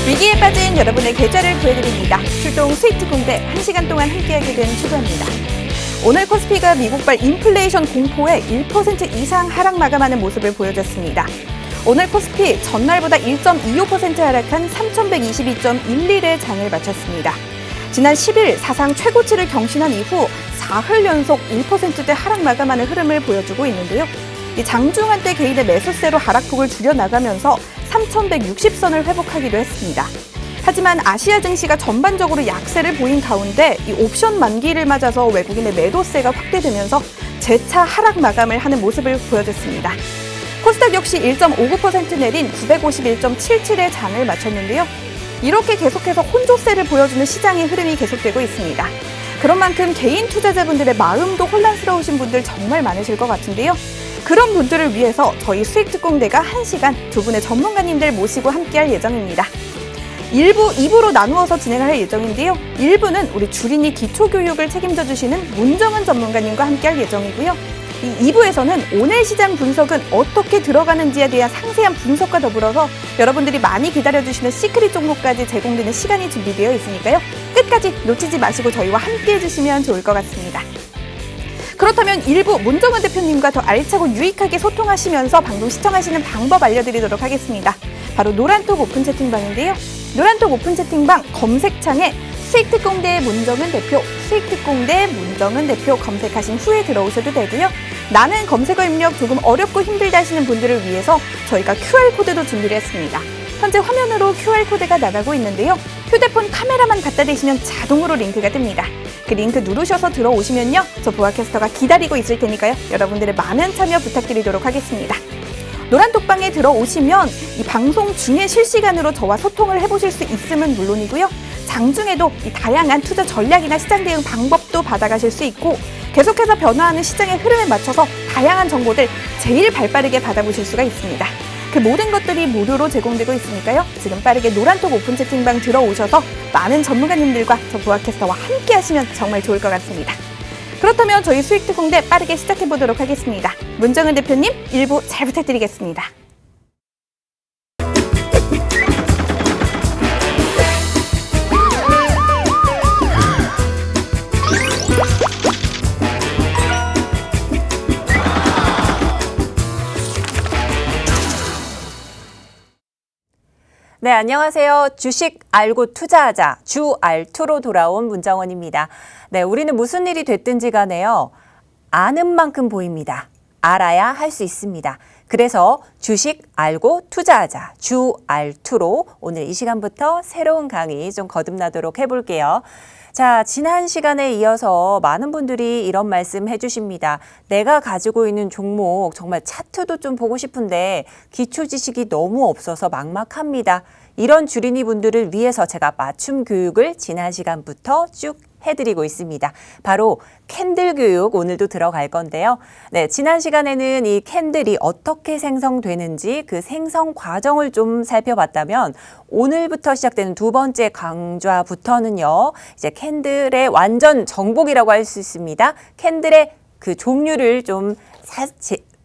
위기에 빠진 여러분의 계좌를 구해드립니다. 출동 스위트 공대 1시간 동안 함께하게 된 추구입니다. 오늘 코스피가 미국발 인플레이션 공포에 1% 이상 하락 마감하는 모습을 보여줬습니다. 오늘 코스피 전날보다 1.25% 하락한 3,122.11의 장을 마쳤습니다. 지난 10일 사상 최고치를 경신한 이후 4흘 연속 1%대 하락 마감하는 흐름을 보여주고 있는데요. 장중 한때 개인의 매수세로 하락폭을 줄여나가면서 3,160선을 회복하기도 했습니다. 하지만 아시아 증시가 전반적으로 약세를 보인 가운데 이 옵션 만기를 맞아서 외국인의 매도세가 확대되면서 재차 하락 마감을 하는 모습을 보여줬습니다. 코스닥 역시 1.59% 내린 951.77의 장을 마쳤는데요. 이렇게 계속해서 혼조세를 보여주는 시장의 흐름이 계속되고 있습니다. 그런 만큼 개인 투자자분들의 마음도 혼란스러우신 분들 정말 많으실 것 같은데요. 그런 분들을 위해서 저희 수익특공대가 1시간 두 분의 전문가님들 모시고 함께할 예정입니다. 1부, 2부로 나누어서 진행할 예정인데요. 1부는 우리 주린이 기초교육을 책임져 주시는 문정은 전문가님과 함께할 예정이고요. 이 2부에서는 오늘 시장 분석은 어떻게 들어가는지에 대한 상세한 분석과 더불어서 여러분들이 많이 기다려주시는 시크릿 종목까지 제공되는 시간이 준비되어 있으니까요. 끝까지 놓치지 마시고 저희와 함께해 주시면 좋을 것 같습니다. 그렇다면 1부 문정은 대표님과 더 알차고 유익하게 소통하시면서 방송 시청하시는 방법 알려드리도록 하겠습니다. 바로 노란톡 오픈 채팅방인데요. 노란톡 오픈 채팅방 검색창에 수익특공대 문정은 대표, 수익특공대 문정은 대표 검색하신 후에 들어오셔도 되고요. 나는 검색어 입력 조금 어렵고 힘들다 하시는 분들을 위해서 저희가 QR코드도 준비를 했습니다. 현재 화면으로 QR코드가 나가고 있는데요. 휴대폰 카메라만 갖다 대시면 자동으로 링크가 뜹니다. 그 링크 누르셔서 들어오시면요. 저 보아캐스터가 기다리고 있을 테니까요. 여러분들의 많은 참여 부탁드리도록 하겠습니다. 노란톡방에 들어오시면 이 방송 중에 실시간으로 저와 소통을 해보실 수 있음은 물론이고요. 장중에도 이 다양한 투자 전략이나 시장 대응 방법도 받아가실 수 있고 계속해서 변화하는 시장의 흐름에 맞춰서 다양한 정보들 제일 발빠르게 받아보실 수가 있습니다. 그 모든 것들이 무료로 제공되고 있으니까요. 지금 빠르게 노란톡 오픈 채팅방 들어오셔서 많은 전문가님들과 저 보아캐스터와 함께 하시면 정말 좋을 것 같습니다. 그렇다면 저희 수익특공대 빠르게 시작해보도록 하겠습니다. 문정은 대표님 1부 잘 부탁드리겠습니다. 네, 안녕하세요. 주식 알고 투자하자 주 알투로 돌아온 문정원입니다. 네, 우리는 무슨 일이 됐든지 간에요. 아는 만큼 보입니다. 알아야 할 수 있습니다. 그래서 주식 알고 투자하자 주 알투로 오늘 이 시간부터 새로운 강의 좀 거듭나도록 해볼게요. 자, 지난 시간에 이어서 많은 분들이 이런 말씀 해주십니다. 내가 가지고 있는 종목 정말 차트도 좀 보고 싶은데 기초 지식이 너무 없어서 막막합니다. 이런 주린이 분들을 위해서 제가 맞춤 교육을 지난 시간부터 쭉 해드리고 있습니다. 바로 캔들 교육 오늘도 들어갈 건데요. 네, 지난 시간에는 이 캔들이 어떻게 생성되는지 그 생성 과정을 좀 살펴봤다면 오늘부터 시작되는 두 번째 강좌부터는요. 이제 캔들의 완전 정복이라고 할 수 있습니다. 캔들의 그 종류를 좀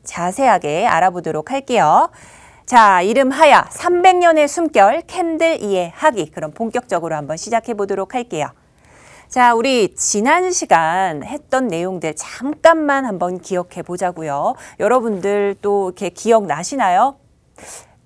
자세하게 알아보도록 할게요. 자, 이름하여 300년의 숨결 캔들 이해하기. 그럼 본격적으로 한번 시작해 보도록 할게요. 자, 우리 지난 시간 했던 내용들 잠깐만 한번 기억해 보자고요. 여러분들 또 이렇게 기억나시나요?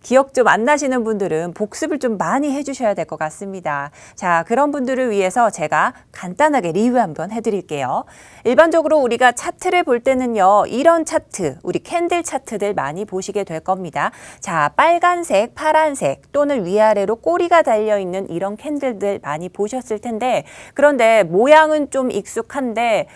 기억 좀 안 나시는 분들은 복습을 좀 많이 해주셔야 될 것 같습니다. 자, 그런 분들을 위해서 제가 간단하게 리뷰 한번 해드릴게요. 일반적으로 우리가 차트를 볼 때는요. 이런 차트, 우리 캔들 차트들 많이 보시게 될 겁니다. 자, 빨간색, 파란색 또는 위아래로 꼬리가 달려있는 이런 캔들들 많이 보셨을 텐데 그런데 모양은 좀 익숙한데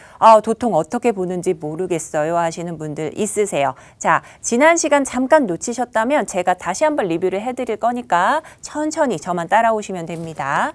도통 어떻게 보는지 모르겠어요 하시는 분들 있으세요. 자, 지난 시간 잠깐 놓치셨다면 제가 다시 한번 리뷰를 해드릴 거니까 천천히 저만 따라오시면 됩니다.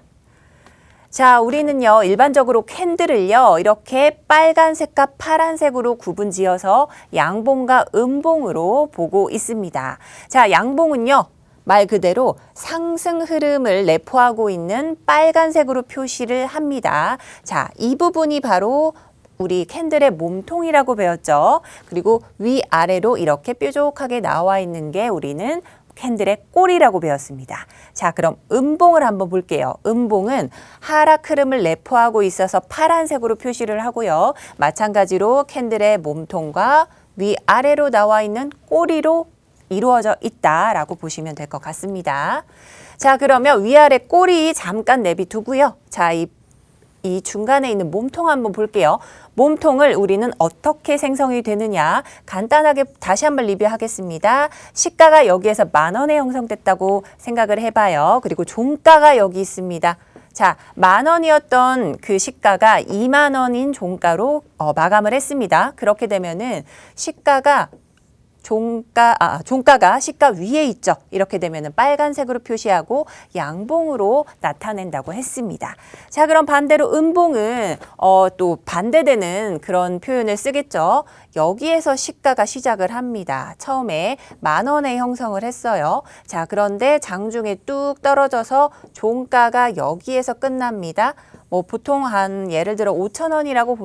자, 우리는요 일반적으로 캔들을요 이렇게 빨간색과 파란색으로 구분지어서 양봉과 음봉으로 보고 있습니다. 자, 양봉은요 말 그대로 상승 흐름을 내포하고 있는 빨간색으로 표시를 합니다. 자, 이 부분이 바로 우리 캔들의 몸통이라고 배웠죠. 그리고 위아래로 이렇게 뾰족하게 나와 있는 게 우리는 캔들의 꼬리라고 배웠습니다. 자, 그럼 음봉을 한번 볼게요. 음봉은 하락 흐름을 내포하고 있어서 파란색으로 표시를 하고요. 마찬가지로 캔들의 몸통과 위아래로 나와 있는 꼬리로 이루어져 있다라고 보시면 될 것 같습니다. 자, 그러면 위아래 꼬리 잠깐 내비두고요. 자, 이 중간에 있는 몸통 한번 볼게요. 몸통을 우리는 어떻게 생성이 되느냐 간단하게 다시 한번 리뷰하겠습니다. 시가가 여기에서 10,000원에 형성됐다고 생각을 해봐요. 그리고 종가가 여기 있습니다. 자, 10,000원이었던 그 시가가 20,000원인 종가로 마감을 했습니다. 그렇게 되면은 종가가 시가 위에 있죠. 이렇게 되면은 빨간색으로 표시하고 양봉으로 나타낸다고 했습니다. 자, 그럼 반대로 음봉은 또 반대되는 그런 표현을 쓰겠죠. 여기에서 시가가 시작을 합니다. 처음에 10,000원에 형성을 했어요. 자, 그런데 장중에 뚝 떨어져서 종가가 여기에서 끝납니다. 보통 한 예를 들어 5,000원이라고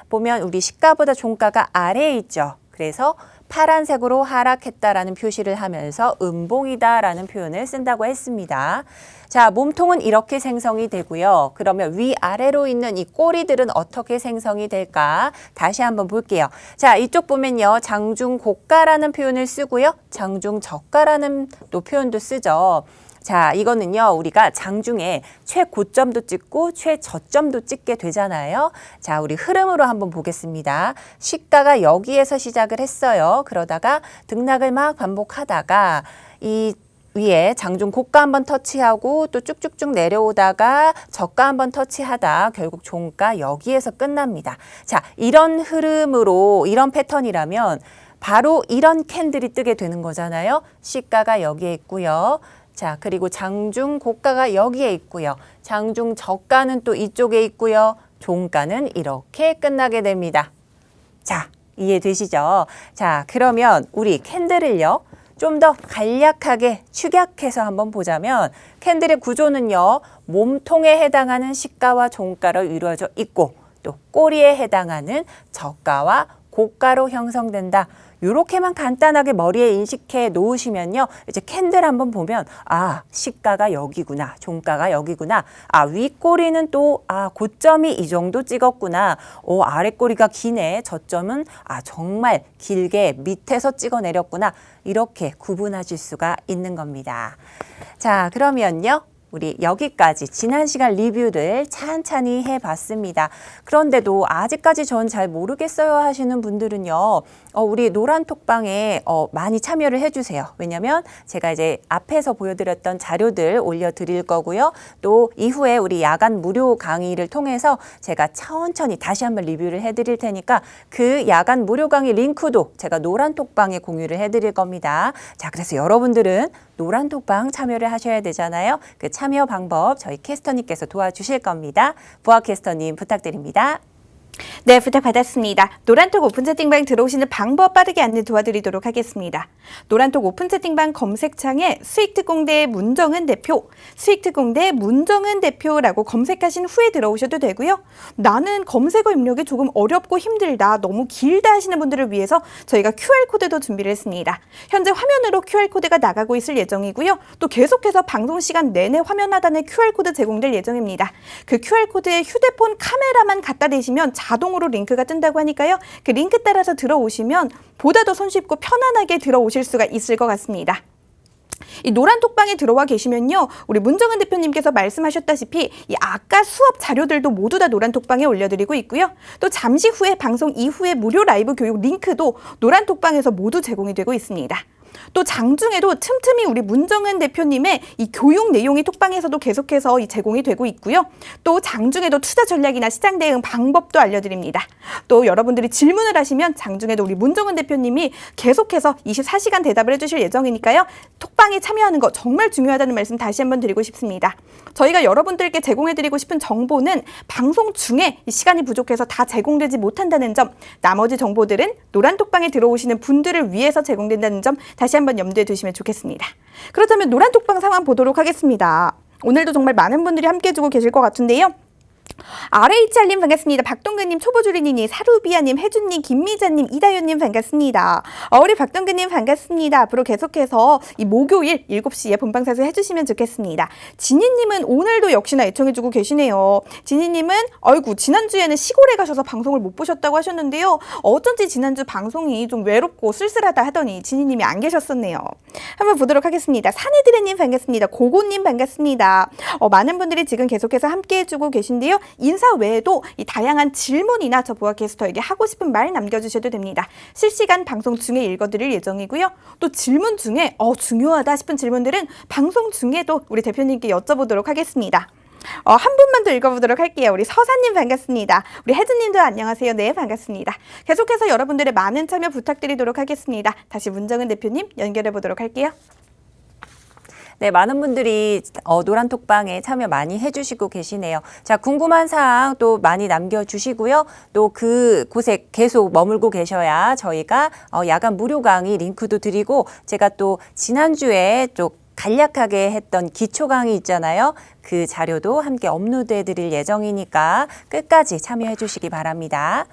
보면 우리 시가보다 종가가 아래에 있죠. 그래서 파란색으로 하락했다라는 표시를 하면서 음봉이다라는 표현을 쓴다고 했습니다. 자, 몸통은 이렇게 생성이 되고요. 그러면 위아래로 있는 이 꼬리들은 어떻게 생성이 될까? 다시 한번 볼게요. 자, 이쪽 보면요. 장중 고가라는 표현을 쓰고요. 장중 저가라는 또 표현도 쓰죠. 자, 이거는요, 우리가 장중에 최고점도 찍고 최저점도 찍게 되잖아요. 자, 우리 흐름으로 한번 보겠습니다. 시가가 여기에서 시작을 했어요. 그러다가 등락을 막 반복하다가 이 위에 장중 고가 한번 터치하고 또 쭉쭉쭉 내려오다가 저가 한번 터치하다 결국 종가 여기에서 끝납니다. 자, 이런 흐름으로 이런 패턴이라면 바로 이런 캔들이 뜨게 되는 거잖아요. 시가가 여기에 있고요. 자, 그리고 장중 고가가 여기에 있고요. 장중 저가는 또 이쪽에 있고요. 종가는 이렇게 끝나게 됩니다. 자, 이해되시죠? 자, 그러면 우리 캔들을요. 좀 더 간략하게 축약해서 한번 보자면 캔들의 구조는요. 몸통에 해당하는 시가와 종가로 이루어져 있고 또 꼬리에 해당하는 저가와 고가로 형성된다. 이렇게만 간단하게 머리에 인식해 놓으시면요. 이제 캔들 한번 보면 시가가 여기구나. 종가가 여기구나. 윗꼬리는 또 고점이 이 정도 찍었구나. 아랫꼬리가 기네. 저점은 정말 길게 밑에서 찍어 내렸구나. 이렇게 구분하실 수가 있는 겁니다. 자, 그러면요. 우리 여기까지 지난 시간 리뷰를 찬찬히 해봤습니다. 그런데도 아직까지 전 잘 모르겠어요 하시는 분들은요. 우리 노란톡방에 많이 참여를 해주세요. 왜냐면 제가 이제 앞에서 보여드렸던 자료들 올려드릴 거고요. 또 이후에 우리 야간 무료 강의를 통해서 제가 천천히 다시 한번 리뷰를 해드릴 테니까 그 야간 무료 강의 링크도 제가 노란톡방에 공유를 해드릴 겁니다. 자, 그래서 여러분들은 노란톡방 참여를 하셔야 되잖아요. 그 참여 방법 저희 캐스터님께서 도와주실 겁니다. 부하 캐스터님 부탁드립니다. 네, 부탁받았습니다. 노란톡 오픈 채팅방 들어오시는 방법 빠르게 안내 도와드리도록 하겠습니다. 노란톡 오픈 채팅방 검색창에 수익특공대 문정은 대표, 수익특공대 문정은 대표라고 검색하신 후에 들어오셔도 되고요. 나는 검색어 입력이 조금 어렵고 힘들다, 너무 길다 하시는 분들을 위해서 저희가 QR코드도 준비를 했습니다. 현재 화면으로 QR코드가 나가고 있을 예정이고요. 또 계속해서 방송 시간 내내 화면 하단에 QR코드 제공될 예정입니다. 그 QR코드에 휴대폰 카메라만 갖다 대시면 자동으로 링크가 뜬다고 하니까요. 그 링크 따라서 들어오시면 보다 더 손쉽고 편안하게 들어오실 수가 있을 것 같습니다. 이 노란톡방에 들어와 계시면요. 우리 문정은 대표님께서 말씀하셨다시피 이 아까 수업 자료들도 모두 다 노란톡방에 올려드리고 있고요. 또 잠시 후에 방송 이후에 무료 라이브 교육 링크도 노란톡방에서 모두 제공이 되고 있습니다. 또 장중에도 틈틈이 우리 문정은 대표님의 이 교육 내용이 톡방에서도 계속해서 제공이 되고 있고요. 또 장중에도 투자 전략이나 시장 대응 방법도 알려드립니다. 또 여러분들이 질문을 하시면 장중에도 우리 문정은 대표님이 계속해서 24시간 대답을 해주실 예정이니까요. 톡방에 참여하는 거 정말 중요하다는 말씀 다시 한번 드리고 싶습니다. 저희가 여러분들께 제공해드리고 싶은 정보는 방송 중에 시간이 부족해서 다 제공되지 못한다는 점, 나머지 정보들은 노란톡방에 들어오시는 분들을 위해서 제공된다는 점 다시 한번 염두에 두시면 좋겠습니다. 그렇다면 노란톡방 상황 보도록 하겠습니다. 오늘도 정말 많은 분들이 함께 해주고 계실 것 같은데요. RHR님 반갑습니다. 박동근님, 초보주리님, 사루비아님, 혜준님, 김미자님, 이다윤님 반갑습니다. 우리 박동근님 반갑습니다. 앞으로 계속해서 이 목요일 7시에 본방사수 해주시면 좋겠습니다. 진희님은 오늘도 역시나 애청해주고 계시네요. 진희님은 아이고 지난주에는 시골에 가셔서 방송을 못 보셨다고 하셨는데요. 어쩐지 지난주 방송이 좀 외롭고 쓸쓸하다 하더니 진희님이 안 계셨었네요. 한번 보도록 하겠습니다. 사내드레님 반갑습니다. 고고님 반갑습니다. 많은 분들이 지금 계속해서 함께 해주고 계신데요. 인사 외에도 이 다양한 질문이나 저 보아 캐스터에게 하고 싶은 말 남겨주셔도 됩니다. 실시간 방송 중에 읽어드릴 예정이고요. 또 질문 중에 중요하다 싶은 질문들은 방송 중에도 우리 대표님께 여쭤보도록 하겠습니다. 한 분만 더 읽어보도록 할게요. 우리 서사님 반갑습니다. 우리 혜준님도 안녕하세요. 네, 반갑습니다. 계속해서 여러분들의 많은 참여 부탁드리도록 하겠습니다. 다시 문정은 대표님 연결해 보도록 할게요. 네, 많은 분들이 노란톡방에 참여 많이 해주시고 계시네요. 자, 궁금한 사항 또 많이 남겨주시고요. 또 그곳에 계속 머물고 계셔야 저희가 야간 무료 강의 링크도 드리고 제가 또 지난주에 좀 간략하게 했던 기초 강의 있잖아요. 그 자료도 함께 업로드해 드릴 예정이니까 끝까지 참여해 주시기 바랍니다.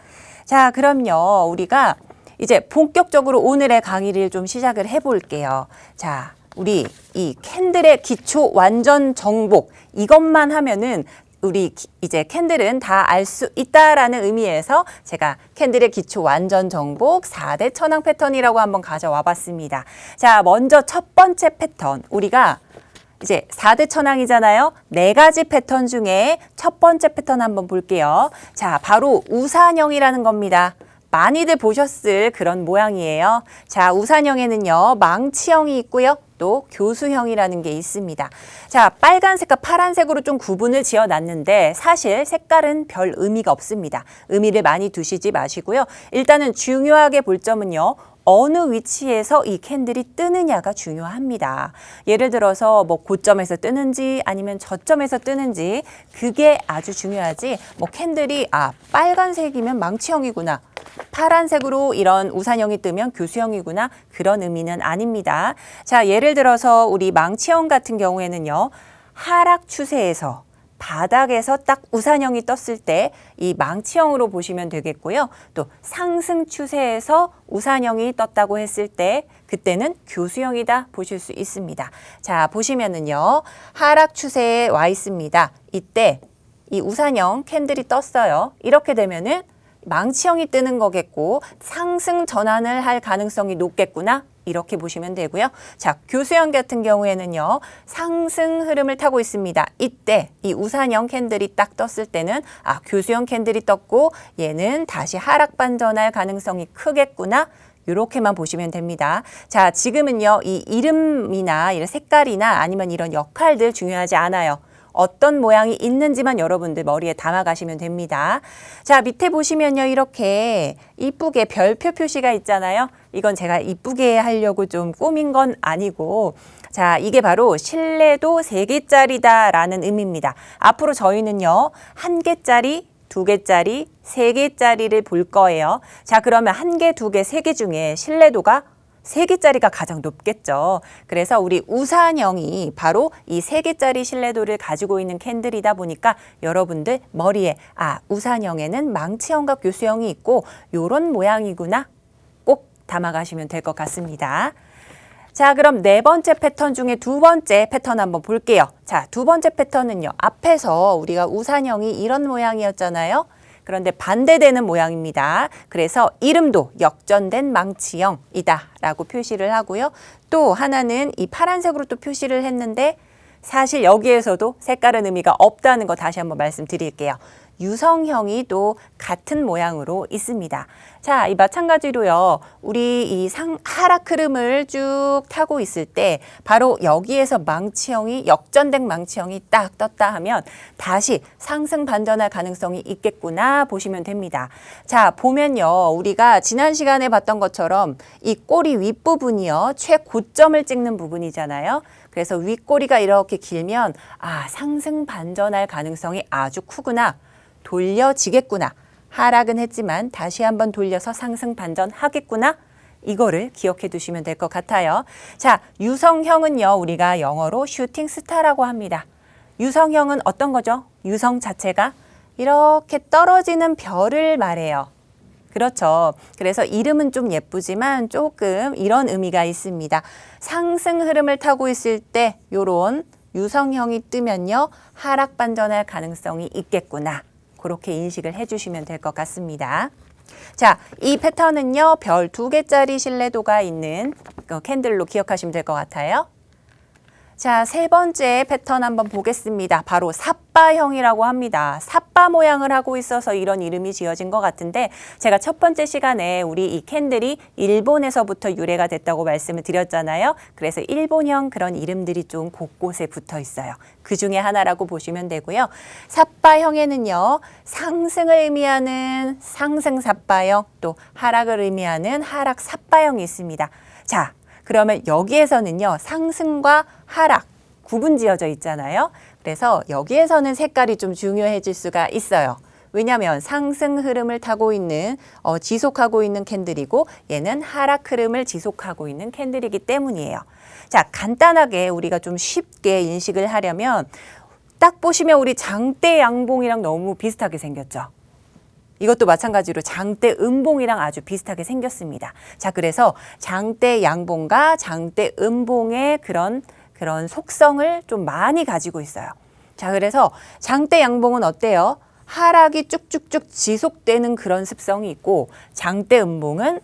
자, 그럼요. 우리가 이제 본격적으로 오늘의 강의를 좀 시작을 해 볼게요. 자, 우리 이 캔들의 기초 완전 정복 이것만 하면은 우리 이제 캔들은 다 알 수 있다라는 의미에서 제가 캔들의 기초 완전 정복 4대 천왕 패턴이라고 한번 가져와 봤습니다. 자, 먼저 첫 번째 패턴 우리가 이제 4대 천왕이잖아요. 4가지 패턴 중에 첫 번째 패턴 한번 볼게요. 자, 바로 우산형이라는 겁니다. 많이들 보셨을 그런 모양이에요. 자, 우산형에는요, 망치형이 있고요. 또 교수형이라는 게 있습니다. 자, 빨간색과 파란색으로 좀 구분을 지어 놨는데 사실 색깔은 별 의미가 없습니다. 의미를 많이 두시지 마시고요. 일단은 중요하게 볼 점은요. 어느 위치에서 이 캔들이 뜨느냐가 중요합니다. 예를 들어서 뭐 고점에서 뜨는지 아니면 저점에서 뜨는지 그게 아주 중요하지. 뭐 캔들이 빨간색이면 망치형이구나. 파란색으로 이런 우산형이 뜨면 교수형이구나. 그런 의미는 아닙니다. 자, 예를 들어서 우리 망치형 같은 경우에는요. 하락 추세에서 바닥에서 딱 우산형이 떴을 때 이 망치형으로 보시면 되겠고요. 또 상승 추세에서 우산형이 떴다고 했을 때 그때는 교수형이다 보실 수 있습니다. 자, 보시면은요. 하락 추세에 와 있습니다. 이때 이 우산형 캔들이 떴어요. 이렇게 되면은 망치형이 뜨는 거겠고 상승 전환을 할 가능성이 높겠구나. 이렇게 보시면 되고요. 자, 교수형 같은 경우에는요. 상승 흐름을 타고 있습니다. 이때 이 우산형 캔들이 딱 떴을 때는 교수형 캔들이 떴고 얘는 다시 하락 반전할 가능성이 크겠구나. 이렇게만 보시면 됩니다. 자, 지금은요. 이 이름이나 이런 색깔이나 아니면 이런 역할들 중요하지 않아요. 어떤 모양이 있는지만 여러분들 머리에 담아가시면 됩니다. 자, 밑에 보시면요. 이렇게 이쁘게 별표 표시가 있잖아요. 이건 제가 이쁘게 하려고 좀 꾸민 건 아니고 자, 이게 바로 신뢰도 3개짜리다라는 의미입니다. 앞으로 저희는요. 1개짜리, 2개짜리, 3개짜리를 볼 거예요. 자, 그러면 1개, 2개, 3개 중에 신뢰도가 3개짜리가 가장 높겠죠. 그래서 우리 우산형이 바로 이 3개짜리 신뢰도를 가지고 있는 캔들이다 보니까 여러분들 머리에 우산형에는 망치형과 교수형이 있고 요런 모양이구나 꼭 담아가시면 될 것 같습니다. 자, 그럼 4번째 패턴 중에 2번째 패턴 한번 볼게요. 자, 2번째 패턴은요. 앞에서 우리가 우산형이 이런 모양이었잖아요. 그런데 반대되는 모양입니다. 그래서 이름도 역전된 망치형이다 라고 표시를 하고요. 또 하나는 이 파란색으로 또 표시를 했는데 사실 여기에서도 색깔은 의미가 없다는 거 다시 한번 말씀드릴게요. 유성형이 또 같은 모양으로 있습니다. 자, 이 마찬가지로요. 우리 이 하락 흐름을 쭉 타고 있을 때 바로 여기에서 망치형이 역전된 망치형이 딱 떴다 하면 다시 상승 반전할 가능성이 있겠구나 보시면 됩니다. 자, 보면요. 우리가 지난 시간에 봤던 것처럼 이 꼬리 윗부분이요. 최고점을 찍는 부분이잖아요. 그래서 윗꼬리가 이렇게 길면 상승 반전할 가능성이 아주 크구나. 돌려지겠구나. 하락은 했지만 다시 한번 돌려서 상승 반전하겠구나. 이거를 기억해 두시면 될 것 같아요. 자, 유성형은요. 우리가 영어로 슈팅 스타라고 합니다. 유성형은 어떤 거죠? 유성 자체가 이렇게 떨어지는 별을 말해요. 그렇죠. 그래서 이름은 좀 예쁘지만 조금 이런 의미가 있습니다. 상승 흐름을 타고 있을 때 요런 유성형이 뜨면요. 하락 반전할 가능성이 있겠구나. 그렇게 인식을 해주시면 될 것 같습니다. 자, 이 패턴은요. 별 2개짜리 신뢰도가 있는 캔들로 기억하시면 될 것 같아요. 자, 세 번째 패턴 한번 보겠습니다. 바로 삿바형이라고 합니다. 삿바 모양을 하고 있어서 이런 이름이 지어진 것 같은데 제가 첫 번째 시간에 우리 이 캔들이 일본에서부터 유래가 됐다고 말씀을 드렸잖아요. 그래서 일본형 그런 이름들이 좀 곳곳에 붙어 있어요. 그 중에 하나라고 보시면 되고요. 삿바형에는요. 상승을 의미하는 상승 삿바형, 또 하락을 의미하는 하락 삿바형이 있습니다. 자, 그러면 여기에서는요. 상승과 하락 구분 지어져 있잖아요. 그래서 여기에서는 색깔이 좀 중요해질 수가 있어요. 왜냐하면 상승 흐름을 타고 있는 지속하고 있는 캔들이고 얘는 하락 흐름을 지속하고 있는 캔들이기 때문이에요. 자, 간단하게 우리가 좀 쉽게 인식을 하려면 딱 보시면 우리 장대 양봉이랑 너무 비슷하게 생겼죠. 이것도 마찬가지로 장대 음봉이랑 아주 비슷하게 생겼습니다. 자, 그래서 장대 양봉과 장대 음봉의 그런 속성을 좀 많이 가지고 있어요. 자, 그래서 장대 양봉은 어때요? 하락이 쭉쭉쭉 지속되는 그런 습성이 있고 장대 음봉은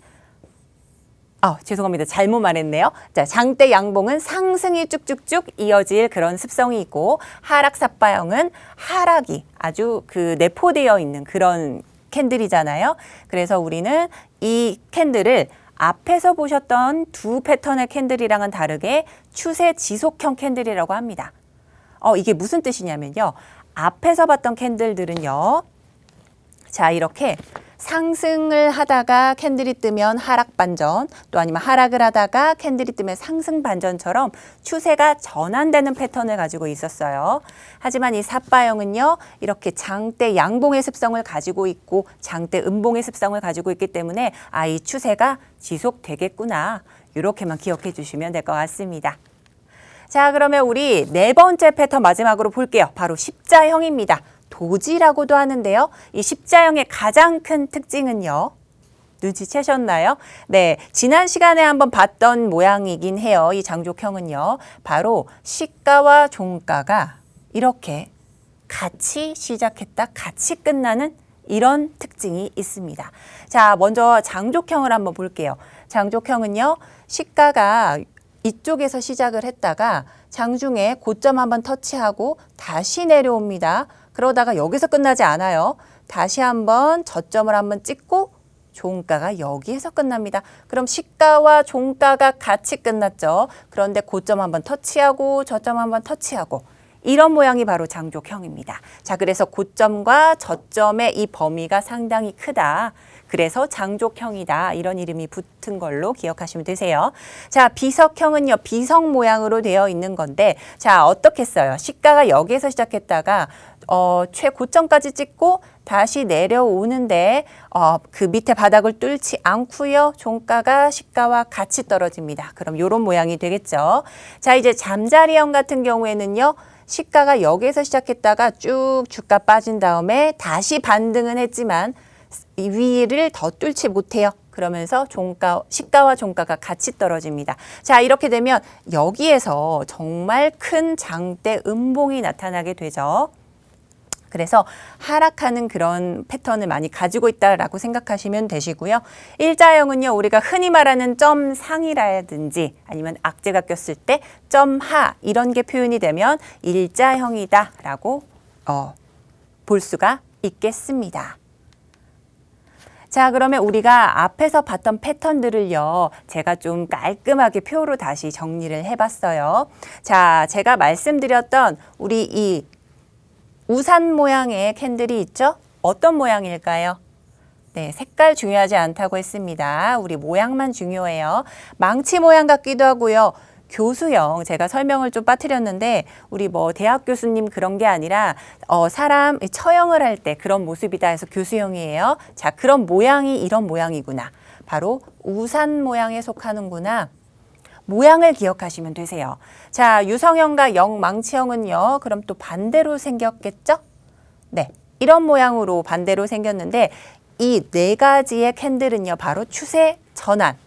죄송합니다. 잘못 말했네요. 자, 장대 양봉은 상승이 쭉쭉쭉 이어질 그런 습성이 있고 하락 삿바형은 하락이 아주 내포되어 있는 그런 캔들이잖아요. 그래서 우리는 이 캔들을 앞에서 보셨던 두 패턴의 캔들이랑은 다르게 추세 지속형 캔들이라고 합니다. 이게 무슨 뜻이냐면요. 앞에서 봤던 캔들들은요. 자, 이렇게 상승을 하다가 캔들이 뜨면 하락 반전, 또 아니면 하락을 하다가 캔들이 뜨면 상승 반전처럼 추세가 전환되는 패턴을 가지고 있었어요. 하지만 이 삿바형은요, 이렇게 장대 양봉의 습성을 가지고 있고 장대 음봉의 습성을 가지고 있기 때문에 이 추세가 지속되겠구나. 이렇게만 기억해 주시면 될 것 같습니다. 자, 그러면 우리 네 번째 패턴 마지막으로 볼게요. 바로 십자형입니다. 도지라고도 하는데요. 이 십자형의 가장 큰 특징은요. 눈치채셨나요? 네, 지난 시간에 한번 봤던 모양이긴 해요. 이 장족형은요. 바로 시가와 종가가 이렇게 같이 시작했다, 같이 끝나는 이런 특징이 있습니다. 자, 먼저 장족형을 한번 볼게요. 장족형은요. 시가가 이쪽에서 시작을 했다가 장중에 고점 한번 터치하고 다시 내려옵니다. 그러다가 여기서 끝나지 않아요. 다시 한번 저점을 한번 찍고 종가가 여기에서 끝납니다. 그럼 시가와 종가가 같이 끝났죠. 그런데 고점 한번 터치하고 저점 한번 터치하고 이런 모양이 바로 장족형입니다. 자, 그래서 고점과 저점의 이 범위가 상당히 크다. 그래서 장족형이다. 이런 이름이 붙은 걸로 기억하시면 되세요. 자, 비석형은요. 비석 모양으로 되어 있는 건데 자, 어떻게 써요? 시가가 여기에서 시작했다가 최고점까지 찍고 다시 내려오는데 그 밑에 바닥을 뚫지 않고요. 종가가 시가와 같이 떨어집니다. 그럼 이런 모양이 되겠죠. 자, 이제 잠자리형 같은 경우에는요. 시가가 여기에서 시작했다가 쭉 주가 빠진 다음에 다시 반등은 했지만 이 위를 더 뚫지 못해요. 그러면서 시가와 종가가 같이 떨어집니다. 자, 이렇게 되면 여기에서 정말 큰 장대 음봉이 나타나게 되죠. 그래서 하락하는 그런 패턴을 많이 가지고 있다라고 생각하시면 되시고요. 일자형은요, 우리가 흔히 말하는 점상이라든지 아니면 악재가 꼈을 때 점하 이런 게 표현이 되면 일자형이다라고 볼 수가 있겠습니다. 자, 그러면 우리가 앞에서 봤던 패턴들을요, 제가 좀 깔끔하게 표로 다시 정리를 해봤어요. 자, 제가 말씀드렸던 우리 이 우산 모양의 캔들이 있죠? 어떤 모양일까요? 네, 색깔 중요하지 않다고 했습니다. 우리 모양만 중요해요. 망치 모양 같기도 하고요. 교수형, 제가 설명을 좀 빠뜨렸는데 우리 대학 교수님 그런 게 아니라 사람 처형을 할 때 그런 모습이다 해서 교수형이에요. 자, 그런 모양이 이런 모양이구나. 바로 우산 모양에 속하는구나. 모양을 기억하시면 되세요. 자, 유성형과 영망치형은요. 그럼 또 반대로 생겼겠죠? 네, 이런 모양으로 반대로 생겼는데 이 네 가지의 캔들은요, 바로 추세 전환.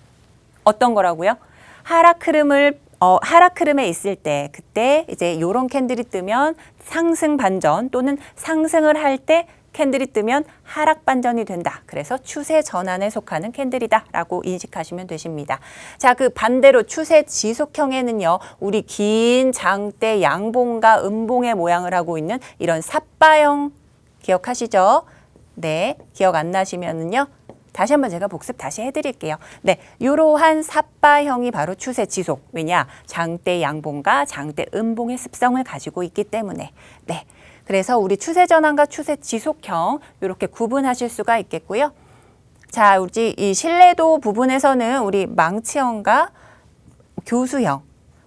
어떤 거라고요? 하락 흐름에 있을 때, 그때 이제 이런 캔들이 뜨면 상승 반전 또는 상승을 할 때 캔들이 뜨면 하락 반전이 된다. 그래서 추세 전환에 속하는 캔들이다라고 인식하시면 되십니다. 자, 그 반대로 추세 지속형에는요, 우리 긴 장대 양봉과 음봉의 모양을 하고 있는 이런 삿바형 기억하시죠? 네, 기억 안 나시면은요, 다시 한번 제가 복습 다시 해드릴게요. 네, 이러한 삿바형이 바로 추세 지속. 왜냐? 장대 양봉과 장대 음봉의 습성을 가지고 있기 때문에. 네, 그래서 우리 추세 전환과 추세 지속형 이렇게 구분하실 수가 있겠고요. 자, 우리 이 신뢰도 부분에서는 우리 망치형과 교수형,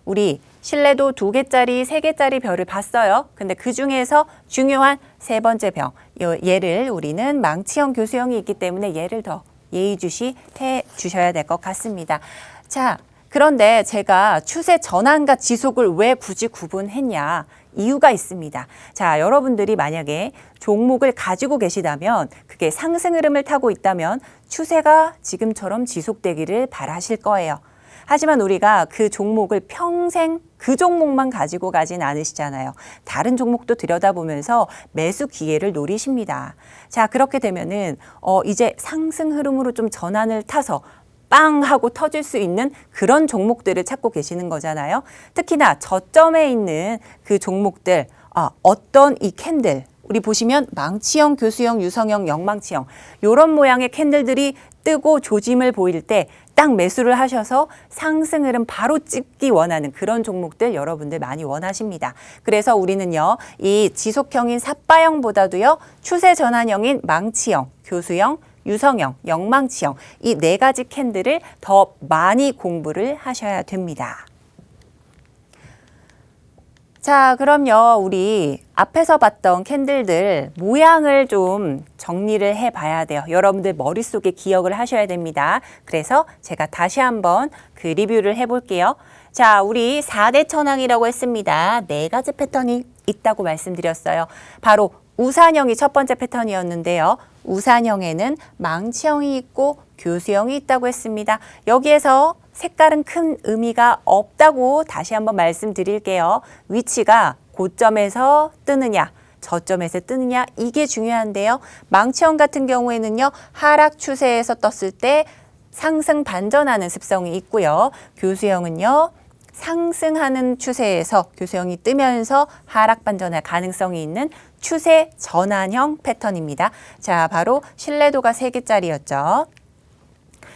우리 신뢰도 2개짜리, 3개짜리 별을 봤어요. 근데 그 중에서 중요한 세 번째 병, 얘를 우리는 망치형, 교수형이 있기 때문에 얘를 더 예의주시해 주셔야 될 것 같습니다. 자, 그런데 제가 추세 전환과 지속을 왜 굳이 구분했냐? 이유가 있습니다. 자, 여러분들이 만약에 종목을 가지고 계시다면, 그게 상승 흐름을 타고 있다면 추세가 지금처럼 지속되기를 바라실 거예요. 하지만 우리가 그 종목을 평생 그 종목만 가지고 가진 않으시잖아요. 다른 종목도 들여다보면서 매수 기회를 노리십니다. 자, 그렇게 되면은 이제 상승 흐름으로 좀 전환을 타서 빵 하고 터질 수 있는 그런 종목들을 찾고 계시는 거잖아요. 특히나 저점에 있는 그 종목들, 어떤 이 캔들, 우리 보시면 망치형, 교수형, 유성형, 영망치형 이런 모양의 캔들들이 뜨고 조짐을 보일 때 딱 매수를 하셔서 상승 흐름 바로 찍기 원하는 그런 종목들 여러분들 많이 원하십니다. 그래서 우리는요, 이 지속형인 삿바형보다도요, 추세 전환형인 망치형, 교수형, 유성형, 영망치형 이 네 가지 캔들을 더 많이 공부를 하셔야 됩니다. 자, 그럼요, 우리 앞에서 봤던 캔들들 모양을 좀 정리를 해봐야 돼요. 여러분들 머릿속에 기억을 하셔야 됩니다. 그래서 제가 다시 한번 그 리뷰를 해볼게요. 자, 우리 4대 천왕이라고 했습니다. 4가지 패턴이 있다고 말씀드렸어요. 바로 우산형이 첫 번째 패턴이었는데요. 우산형에는 망치형이 있고 교수형이 있다고 했습니다. 여기에서 색깔은 큰 의미가 없다고 다시 한번 말씀드릴게요. 위치가 고점에서 뜨느냐, 저점에서 뜨느냐 이게 중요한데요. 망치형 같은 경우에는요, 하락 추세에서 떴을 때 상승 반전하는 습성이 있고요. 교수형은요, 상승하는 추세에서 교수형이 뜨면서 하락 반전할 가능성이 있는 추세 전환형 패턴입니다. 자, 바로 신뢰도가 3개짜리였죠.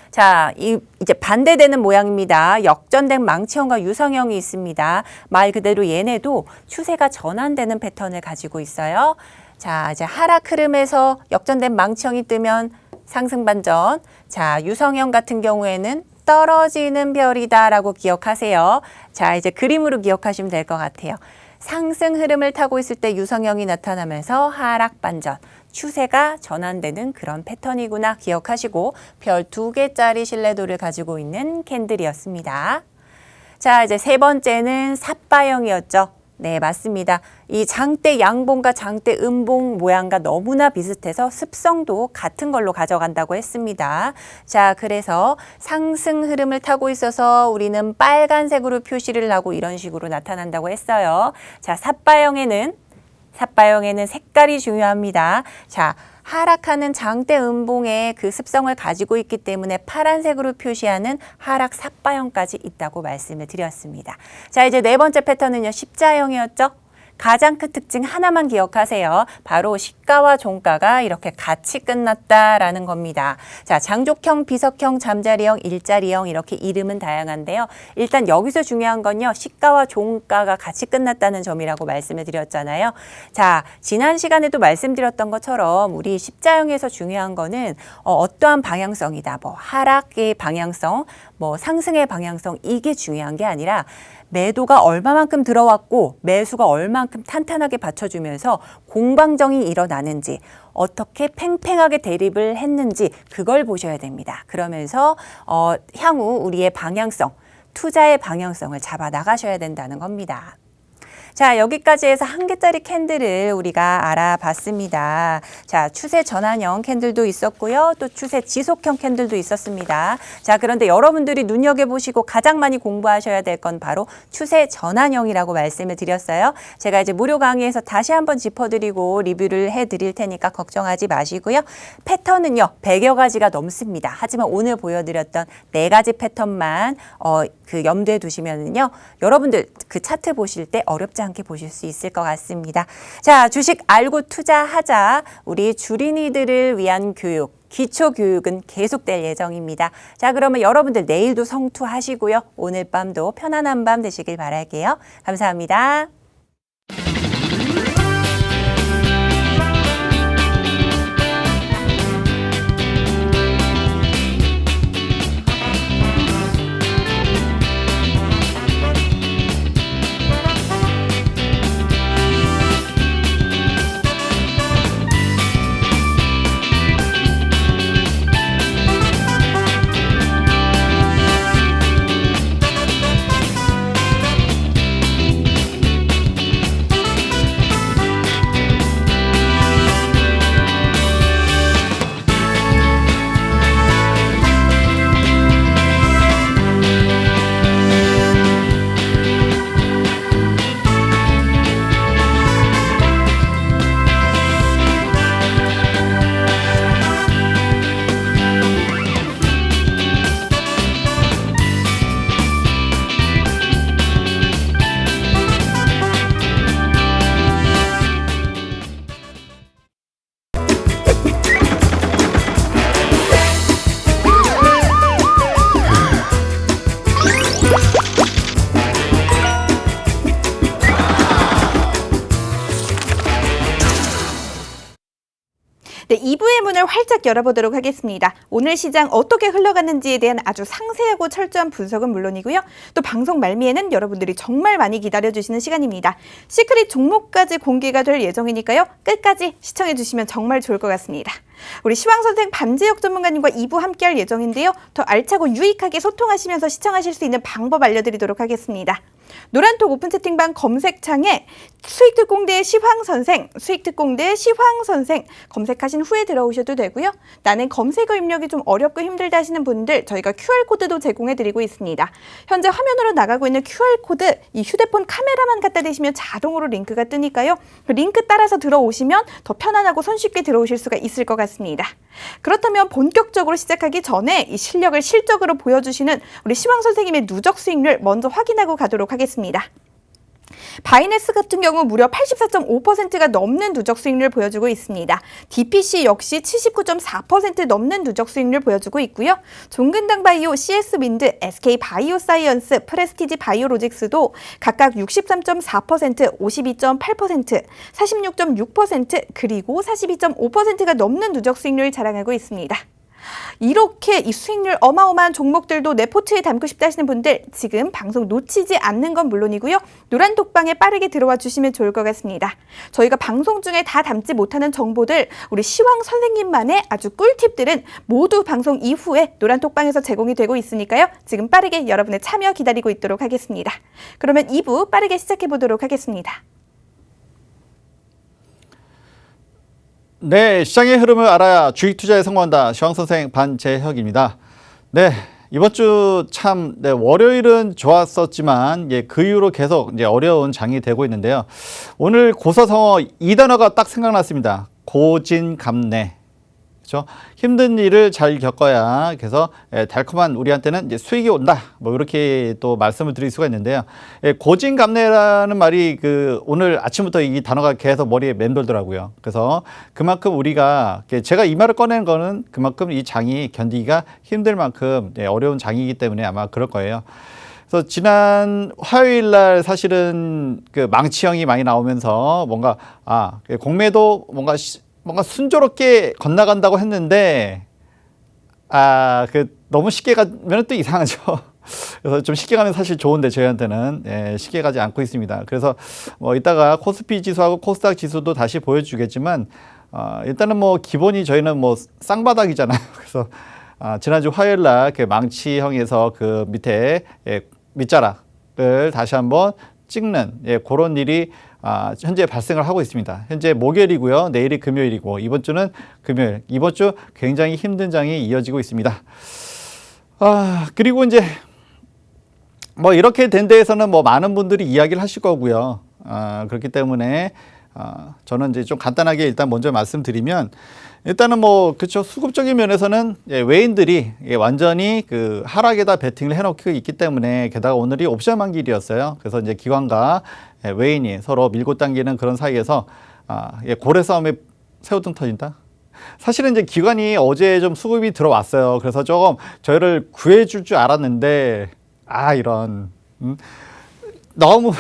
자, 이제 반대되는 모양입니다. 역전된 망치형과 유성형이 있습니다. 말 그대로 얘네도 추세가 전환되는 패턴을 가지고 있어요. 자, 이제 하락 흐름에서 역전된 망치형이 뜨면 상승 반전. 자, 유성형 같은 경우에는 떨어지는 별이다라고 기억하세요. 자, 이제 그림으로 기억하시면 될 것 같아요. 상승 흐름을 타고 있을 때 유성형이 나타나면서 하락 반전. 추세가 전환되는 그런 패턴이구나 기억하시고 별 2개짜리 신뢰도를 가지고 있는 캔들이었습니다. 자, 이제 세 번째는 삿바형이었죠. 네, 맞습니다. 이 장대 양봉과 장대 음봉 모양과 너무나 비슷해서 습성도 같은 걸로 가져간다고 했습니다. 자, 그래서 상승 흐름을 타고 있어서 우리는 빨간색으로 표시를 하고 이런 식으로 나타난다고 했어요. 자, 삿바형에는 색깔이 중요합니다. 자, 하락하는 장대 음봉의 그 습성을 가지고 있기 때문에 파란색으로 표시하는 하락 삿바형까지 있다고 말씀을 드렸습니다. 자, 이제 네 번째 패턴은요, 십자형이었죠. 가장 큰 특징 하나만 기억하세요. 바로 시가와 종가가 이렇게 같이 끝났다라는 겁니다. 자, 장족형, 비석형, 잠자리형, 일자리형 이렇게 이름은 다양한데요. 일단 여기서 중요한 건요, 시가와 종가가 같이 끝났다는 점이라고 말씀을 드렸잖아요. 자, 지난 시간에도 말씀드렸던 것처럼 우리 십자형에서 중요한 거는 어떠한 방향성이다. 뭐 하락의 방향성, 뭐 상승의 방향성 이게 중요한 게 아니라 매도가 얼마만큼 들어왔고 매수가 얼마만큼 탄탄하게 받쳐주면서 공방정이 일어나는지 어떻게 팽팽하게 대립을 했는지 그걸 보셔야 됩니다. 그러면서 향후 우리의 방향성, 투자의 방향성을 잡아 나가셔야 된다는 겁니다. 자, 여기까지 해서 한 개짜리 캔들을 우리가 알아봤습니다. 자, 추세 전환형 캔들도 있었고요. 또 추세 지속형 캔들도 있었습니다. 자, 그런데 여러분들이 눈여겨보시고 가장 많이 공부하셔야 될 건 바로 추세 전환형이라고 말씀을 드렸어요. 제가 이제 무료 강의에서 다시 한번 짚어드리고 리뷰를 해드릴 테니까 걱정하지 마시고요. 패턴은요, 100여 가지가 넘습니다. 하지만 오늘 보여드렸던 4가지 패턴만 그 염두에 두시면은요, 여러분들 그 차트 보실 때 어렵지 않게 보실 수 있을 것 같습니다. 자, 주식 알고 투자하자. 우리 주린이들을 위한 교육. 기초 교육은 계속될 예정입니다. 자, 그러면 여러분들 내일도 성투하시고요. 오늘 밤도 편안한 밤 되시길 바랄게요. 감사합니다. 네, 2부의 문을 활짝 열어보도록 하겠습니다. 오늘 시장 어떻게 흘러갔는지에 대한 아주 상세하고 철저한 분석은 물론이고요. 또 방송 말미에는 여러분들이 정말 많이 기다려주시는 시간입니다. 시크릿 종목까지 공개가 될 예정이니까요. 끝까지 시청해주시면 정말 좋을 것 같습니다. 우리 시황선생 반재혁 전문가님과 2부 함께할 예정인데요. 더 알차고 유익하게 소통하시면서 시청하실 수 있는 방법 알려드리도록 하겠습니다. 노란톡 오픈 채팅방 검색창에 수익특공대 시황선생, 수익특공대 시황선생 검색하신 후에 들어오셔도 되고요. 나는 검색어 입력이 좀 어렵고 힘들다 하시는 분들 저희가 QR코드도 제공해드리고 있습니다. 현재 화면으로 나가고 있는 QR코드 이 휴대폰 카메라만 갖다 대시면 자동으로 링크가 뜨니까요. 그 링크 따라서 들어오시면 더 편안하고 손쉽게 들어오실 수가 있을 것 같습니다. 그렇다면 본격적으로 시작하기 전에 이 실력을 실적으로 보여주시는 우리 시황선생님의 누적 수익률 먼저 확인하고 가도록 하겠습니다. 바이낸스 같은 경우 무려 84.5%가 넘는 누적 수익률 보여주고 있습니다. DPC 역시 79.4% 넘는 누적 수익률 보여주고 있고요. 종근당 바이오, CS윈드, SK바이오사이언스, 프레스티지 바이오로직스도 각각 63.4%, 52.8%, 46.6% 그리고 42.5%가 넘는 누적 수익률을 자랑하고 있습니다. 이렇게 이 수익률 어마어마한 종목들도 내 포트에 담고 싶다 하시는 분들 지금 방송 놓치지 않는 건 물론이고요. 노란톡방에 빠르게 들어와 주시면 좋을 것 같습니다. 저희가 방송 중에 다 담지 못하는 정보들 우리 시황 선생님만의 아주 꿀팁들은 모두 방송 이후에 노란톡방에서 제공이 되고 있으니까요. 지금 빠르게 여러분의 참여 기다리고 있도록 하겠습니다. 그러면 2부 빠르게 시작해 보도록 하겠습니다. 네, 시장의 흐름을 알아야 주식 투자에 성공한다. 시황선생 반재혁입니다. 네, 이번 주 참 월요일은 좋았었지만 그 이후로 계속 어려운 장이 되고 있는데요. 오늘 고사성어 2단어가 딱 생각났습니다. 고진감래. 그렇죠? 힘든 일을 잘 겪어야 그래서 달콤한 우리한테는 수익이 온다. 뭐 이렇게 또 말씀을 드릴 수가 있는데요. 고진감래라는 말이 오늘 아침부터 이 단어가 계속 머리에 맴돌더라고요. 그래서 그만큼 우리가 제가 이 말을 꺼낸 거는 그만큼 이 장이 견디기가 힘들 만큼 어려운 장이기 때문에 아마 그럴 거예요. 그래서 지난 화요일 날 사실은 망치형이 많이 나오면서 뭔가 공매도 뭔가 순조롭게 건너간다고 했는데 너무 쉽게 가면 또 이상하죠. 그래서 좀 쉽게 가면 사실 좋은데 저희한테는 쉽게 가지 않고 있습니다. 그래서 이따가 코스피 지수하고 코스닥 지수도 다시 보여주겠지만 일단은 기본이 저희는 쌍바닥이잖아요. 그래서 지난주 화요일 날 망치형에서 밑에 밑자락을 다시 한번 찍는 그런 일이 현재 발생을 하고 있습니다. 현재 목요일이고요. 내일이 금요일이고 이번 주는 금요일. 이번 주 굉장히 힘든 장이 이어지고 있습니다. 그리고 이제 뭐 이렇게 된 데에서는 뭐 많은 분들이 이야기를 하실 거고요. 그렇기 때문에 저는 이제 좀 간단하게 일단 먼저 말씀드리면 일단은 뭐 그렇죠. 수급적인 면에서는 외인들이 완전히 그 하락에다 베팅을 해놓고 있기 때문에 게다가 오늘이 옵션 만기일이었어요. 그래서 이제 기관과 외인이 서로 밀고 당기는 그런 사이에서 고래 싸움에 새우등 터진다. 사실은 이제 기관이 어제 좀 수급이 들어왔어요. 그래서 조금 저희를 구해줄 줄 알았는데 이런 너무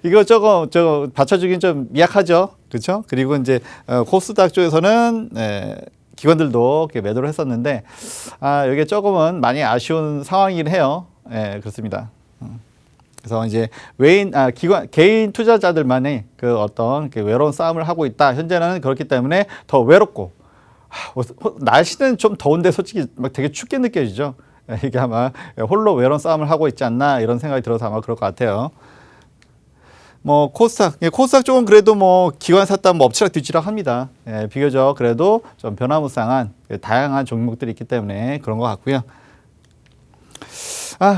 이거 저거 받쳐주긴 좀 미약하죠, 그렇죠? 그리고 이제 코스닥 쪽에서는 기관들도 이렇게 매도를 했었는데 이게 조금은 많이 아쉬운 상황이긴 해요. 그렇습니다. 그래서 이제 개인 투자자들만의 그 어떤 외로운 싸움을 하고 있다. 현재는 그렇기 때문에 더 외롭고 날씨는 좀 더운데 솔직히 막 되게 춥게 느껴지죠. 이게 아마 홀로 외로운 싸움을 하고 있지 않나 이런 생각이 들어서 아마 그럴 것 같아요. 뭐 코스닥 쪽은 그래도 뭐 기관 샀다 뭐 엎치락 뒤치락 합니다. 비교적 그래도 좀 변화무쌍한 다양한 종목들이 있기 때문에 그런 것 같고요.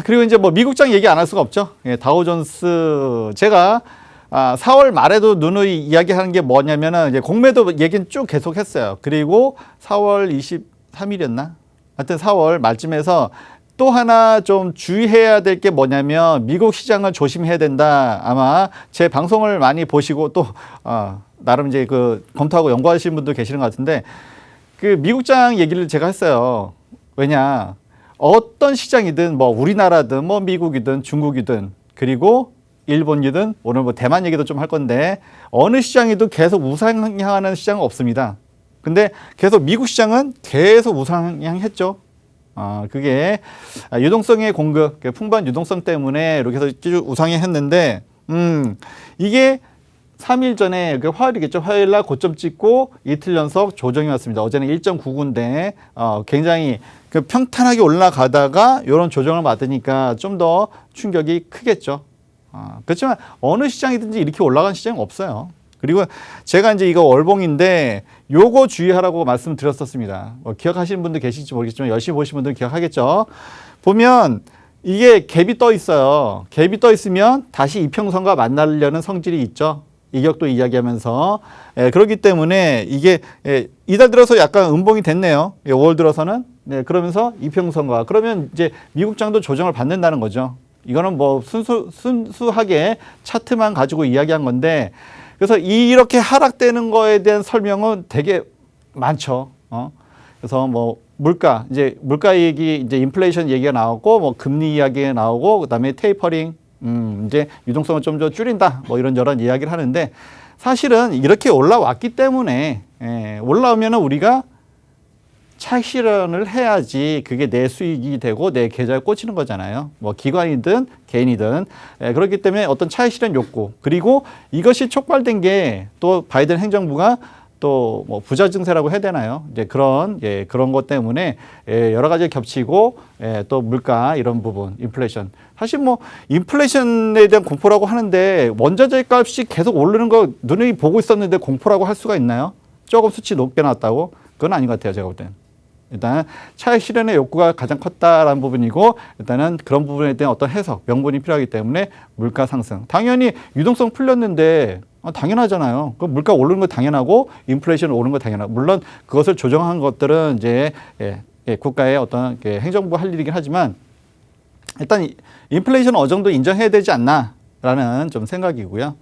그리고 이제 뭐 미국장 얘기 안 할 수가 없죠. 다우존스 제가 4월 말에도 누누이 이야기하는 게 뭐냐면은 이제 공매도 얘기는 쭉 계속했어요. 그리고 4월 23일이었나? 하여튼 4월 말쯤에서 또 하나 좀 주의해야 될 게 뭐냐면 미국 시장을 조심해야 된다. 아마 제 방송을 많이 보시고 또 나름 이제 그 검토하고 연구하시는 분도 계시는 것 같은데 그 미국장 얘기를 제가 했어요. 왜냐 어떤 시장이든 뭐 우리나라든 뭐 미국이든 중국이든 그리고 일본이든 오늘 뭐 대만 얘기도 좀 할 건데 어느 시장이도 계속 우상향하는 시장은 없습니다. 근데 계속 미국 시장은 계속 우상향했죠. 그게 유동성의 공급, 풍부한 유동성 때문에 이렇게 해서 쭉 우상향했는데 이게 3일 전에 화요일이겠죠. 화요일 날 고점 찍고 이틀 연속 조정이 왔습니다. 어제는 1.99인데 굉장히 평탄하게 올라가다가 이런 조정을 받으니까 좀 더 충격이 크겠죠. 그렇지만 어느 시장이든지 이렇게 올라간 시장은 없어요. 그리고 제가 이제 이거 월봉인데 요거 주의하라고 말씀드렸었습니다. 기억하시는 분들 계실지 모르겠지만 열심히 보신 분들은 기억하겠죠. 보면 이게 갭이 떠 있어요. 갭이 떠 있으면 다시 이평선과 만나려는 성질이 있죠. 이격도 이야기하면서 그렇기 때문에 이게 이달 들어서 약간 음봉이 됐네요. 5월 들어서는 그러면서 이평선과 그러면 이제 미국장도 조정을 받는다는 거죠. 이거는 뭐 순수하게 차트만 가지고 이야기한 건데 그래서 이렇게 하락되는 거에 대한 설명은 되게 많죠. 그래서 뭐 물가 얘기, 이제 인플레이션 얘기가 나오고 뭐 금리 이야기가 나오고 그다음에 테이퍼링, 이제 유동성을 좀 더 줄인다. 뭐 이런저런 이야기를 하는데 사실은 이렇게 올라왔기 때문에 올라오면은 우리가 차익 실현을 해야지 그게 내 수익이 되고 내 계좌에 꽂히는 거잖아요. 뭐 기관이든 개인이든 그렇기 때문에 어떤 차익 실현 욕구 그리고 이것이 촉발된 게 또 바이든 행정부가 또 뭐 부자 증세라고 해야 되나요? 이제 그런 것 때문에 여러 가지 겹치고 또 물가 이런 부분 인플레이션 사실 뭐 인플레이션에 대한 공포라고 하는데 원자재 값이 계속 오르는 거 눈에 보고 있었는데 공포라고 할 수가 있나요? 조금 수치 높게 나왔다고? 그건 아닌 것 같아요. 제가 볼 때는. 일단 차익 실현의 욕구가 가장 컸다라는 부분이고 일단은 그런 부분에 대한 어떤 해석, 명분이 필요하기 때문에 물가 상승. 당연히 유동성 풀렸는데 당연하잖아요. 그 물가 오르는 거 당연하고 인플레이션 오르는 거 당연하고 물론 그것을 조정한 것들은 이제 국가의 어떤 행정부 할 일이긴 하지만 일단 인플레이션은 어느 정도 인정해야 되지 않나라는 좀 생각이고요.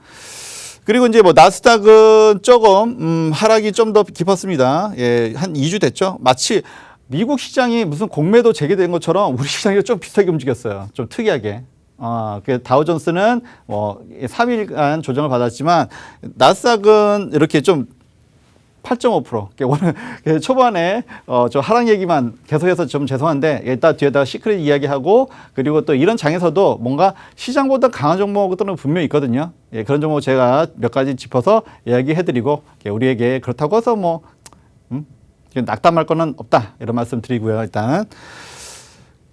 그리고 이제 뭐 나스닥은 조금 하락이 좀 더 깊었습니다. 한 2주 됐죠. 마치 미국 시장이 무슨 공매도 재개된 것처럼 우리 시장이 좀 비슷하게 움직였어요. 좀 특이하게. 그 다우존스는 뭐 3일간 조정을 받았지만 나스닥은 이렇게 좀 8.5%. 오늘 초반에 저 하락 얘기만 계속해서 좀 죄송한데 일단 뒤에다가 시크릿 이야기하고 그리고 또 이런 장에서도 뭔가 시장보다 강한 종목들은 분명히 있거든요. 그런 종목 제가 몇 가지 짚어서 이야기해드리고 우리에게 그렇다고 해서 뭐 낙담할 거는 없다 이런 말씀 드리고요. 일단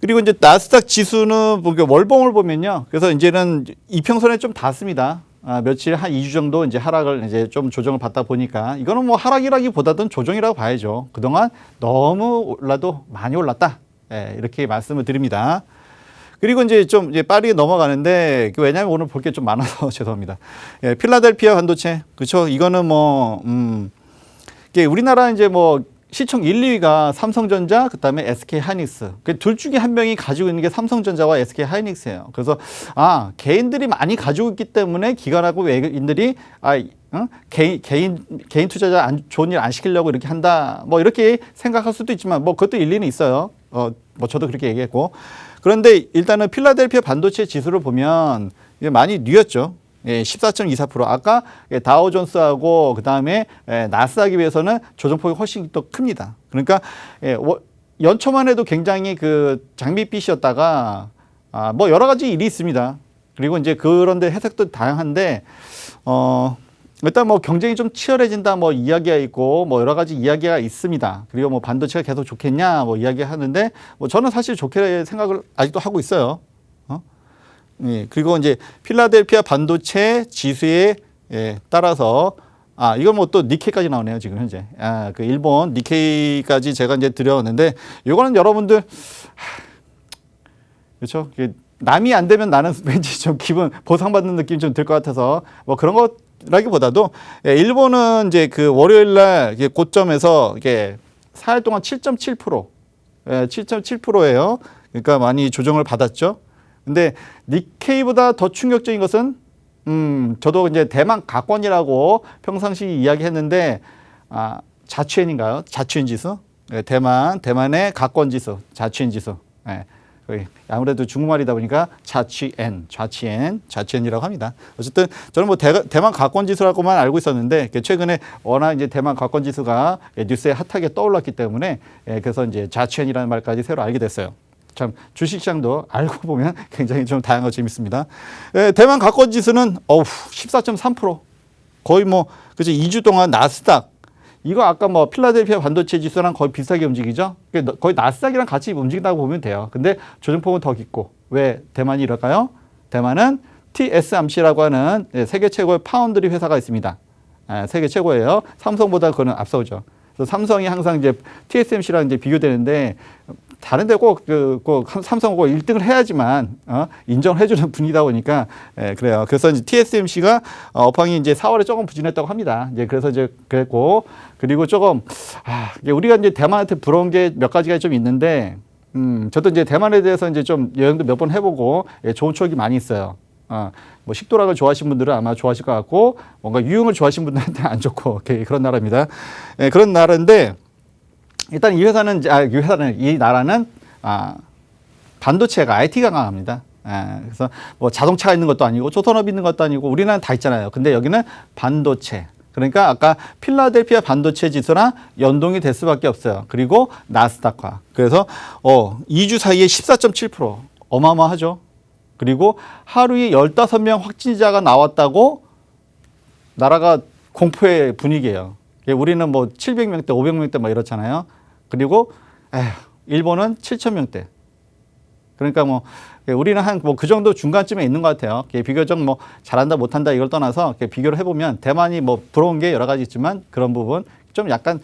그리고 이제 나스닥 지수는 월봉을 보면요. 그래서 이제는 이평선에 좀 닿습니다. 며칠 한 2주 정도 이제 하락을 이제 좀 조정을 받다 보니까 이거는 뭐 하락이라기보다는 조정이라고 봐야죠. 그동안 너무 올라도 많이 올랐다. 예, 이렇게 말씀을 드립니다. 그리고 이제 좀 이제 빠르게 넘어가는데 왜냐하면 오늘 볼 게 좀 많아서 죄송합니다. 예, 필라델피아 반도체 그렇죠. 이거는 뭐 이게 우리나라 이제 뭐 시총 1, 2위가 삼성전자, 그다음에 SK 하이닉스. 둘 중에 한 명이 가지고 있는 게 삼성전자와 SK 하이닉스예요. 그래서 개인들이 많이 가지고 있기 때문에 기관하고 외국인들이 개인 투자자 좋은 일 안 시키려고 이렇게 한다. 뭐 이렇게 생각할 수도 있지만 뭐 그것도 일리는 있어요. 뭐 저도 그렇게 얘기했고. 그런데 일단은 필라델피아 반도체 지수를 보면 이게 많이 뉘었죠. 예, 14.24%. 아까 다우존스하고 그다음에 나스닥에 비해서는 조정폭이 훨씬 더 큽니다. 그러니까 연초만 해도 굉장히 그 장밋빛이었다가 뭐 여러 가지 일이 있습니다. 그리고 이제 그런데 해석도 다양한데 일단 뭐 경쟁이 좀 치열해진다 뭐 이야기가 있고 뭐 여러 가지 이야기가 있습니다. 그리고 뭐 반도체가 계속 좋겠냐 뭐 이야기하는데 뭐 저는 사실 좋게 생각을 아직도 하고 있어요. 예, 그리고 이제 필라델피아 반도체 지수에 따라서 이건 뭐 또 니케이까지 나오네요 지금 현재. 그 일본 니케이까지 제가 이제 드렸는데 이거는 여러분들 그렇죠. 남이 안 되면 나는 왠지 좀 기분 보상받는 느낌 좀 들 것 같아서 뭐 그런 것라기보다도 일본은 이제 그 월요일 날 고점에서 이게 4일 동안 7.7%, 7.7%예요. 그러니까 많이 조정을 받았죠. 근데 니케이보다 더 충격적인 것은 저도 이제 대만 가권이라고 평상시 이야기했는데 자취엔인가요? 자취엔 지수? 네, 대만의 가권 지수, 자취엔 지수. 네, 아무래도 중국말이다 보니까 자취엔이라고 합니다. 어쨌든 저는 뭐 대만 가권 지수라고만 알고 있었는데 최근에 워낙 이제 대만 가권 지수가 뉴스에 핫하게 떠올랐기 때문에 그래서 이제 자취엔이라는 말까지 새로 알게 됐어요. 참 주식시장도 알고 보면 굉장히 좀 다양하고 재밌습니다. 대만 가권 지수는 14.3% 거의 뭐 그죠 2주 동안 나스닥 이거 아까 뭐 필라델피아 반도체 지수랑 거의 비슷하게 움직이죠. 거의 나스닥이랑 같이 움직인다고 보면 돼요. 근데 조정폭은 더 깊고 왜 대만이 이럴까요? 대만은 TSMC라고 하는 세계 최고의 파운드리 회사가 있습니다. 세계 최고예요. 삼성보다 그거는 앞서죠. 그래서 삼성이 항상 이제 TSMC랑 이제 비교되는데 다른 데 꼭 삼성하고 1등을 해야지만 인정을 해주는 분이다 보니까 그래요. 그래서 이제 TSMC가 업황이 이제 4월에 조금 부진했다고 합니다. 이제 그래서 이제 그랬고 그리고 조금 우리가 이제 대만한테 부러운 게 몇 가지가 좀 있는데 저도 이제 대만에 대해서 이제 좀 여행도 몇 번 해보고 좋은 추억이 많이 있어요. 뭐 식도락을 좋아하시는 분들은 아마 좋아하실 것 같고 뭔가 유흥을 좋아하시는 분들한테는 안 좋고 그런 나라입니다. 그런 나라인데. 일단 이 나라는 반도체가 IT가 강합니다. 그래서 뭐 자동차가 있는 것도 아니고 조선업이 있는 것도 아니고 우리나라는 다 있잖아요. 근데 여기는 반도체. 그러니까 아까 필라델피아 반도체 지수랑 연동이 될 수밖에 없어요. 그리고 나스닥화. 그래서 2주 사이에 14.7% 어마어마하죠. 그리고 하루에 15명 확진자가 나왔다고 나라가 공포의 분위기예요. 우리는 뭐 700명대, 500명대 막 이렇잖아요. 그리고 일본은 7,000명대. 그러니까 뭐 우리는 한 뭐 그 정도 중간쯤에 있는 것 같아요. 비교적 뭐 잘한다 못한다 이걸 떠나서 비교를 해보면 대만이 뭐 부러운 게 여러 가지 있지만 그런 부분 좀 약간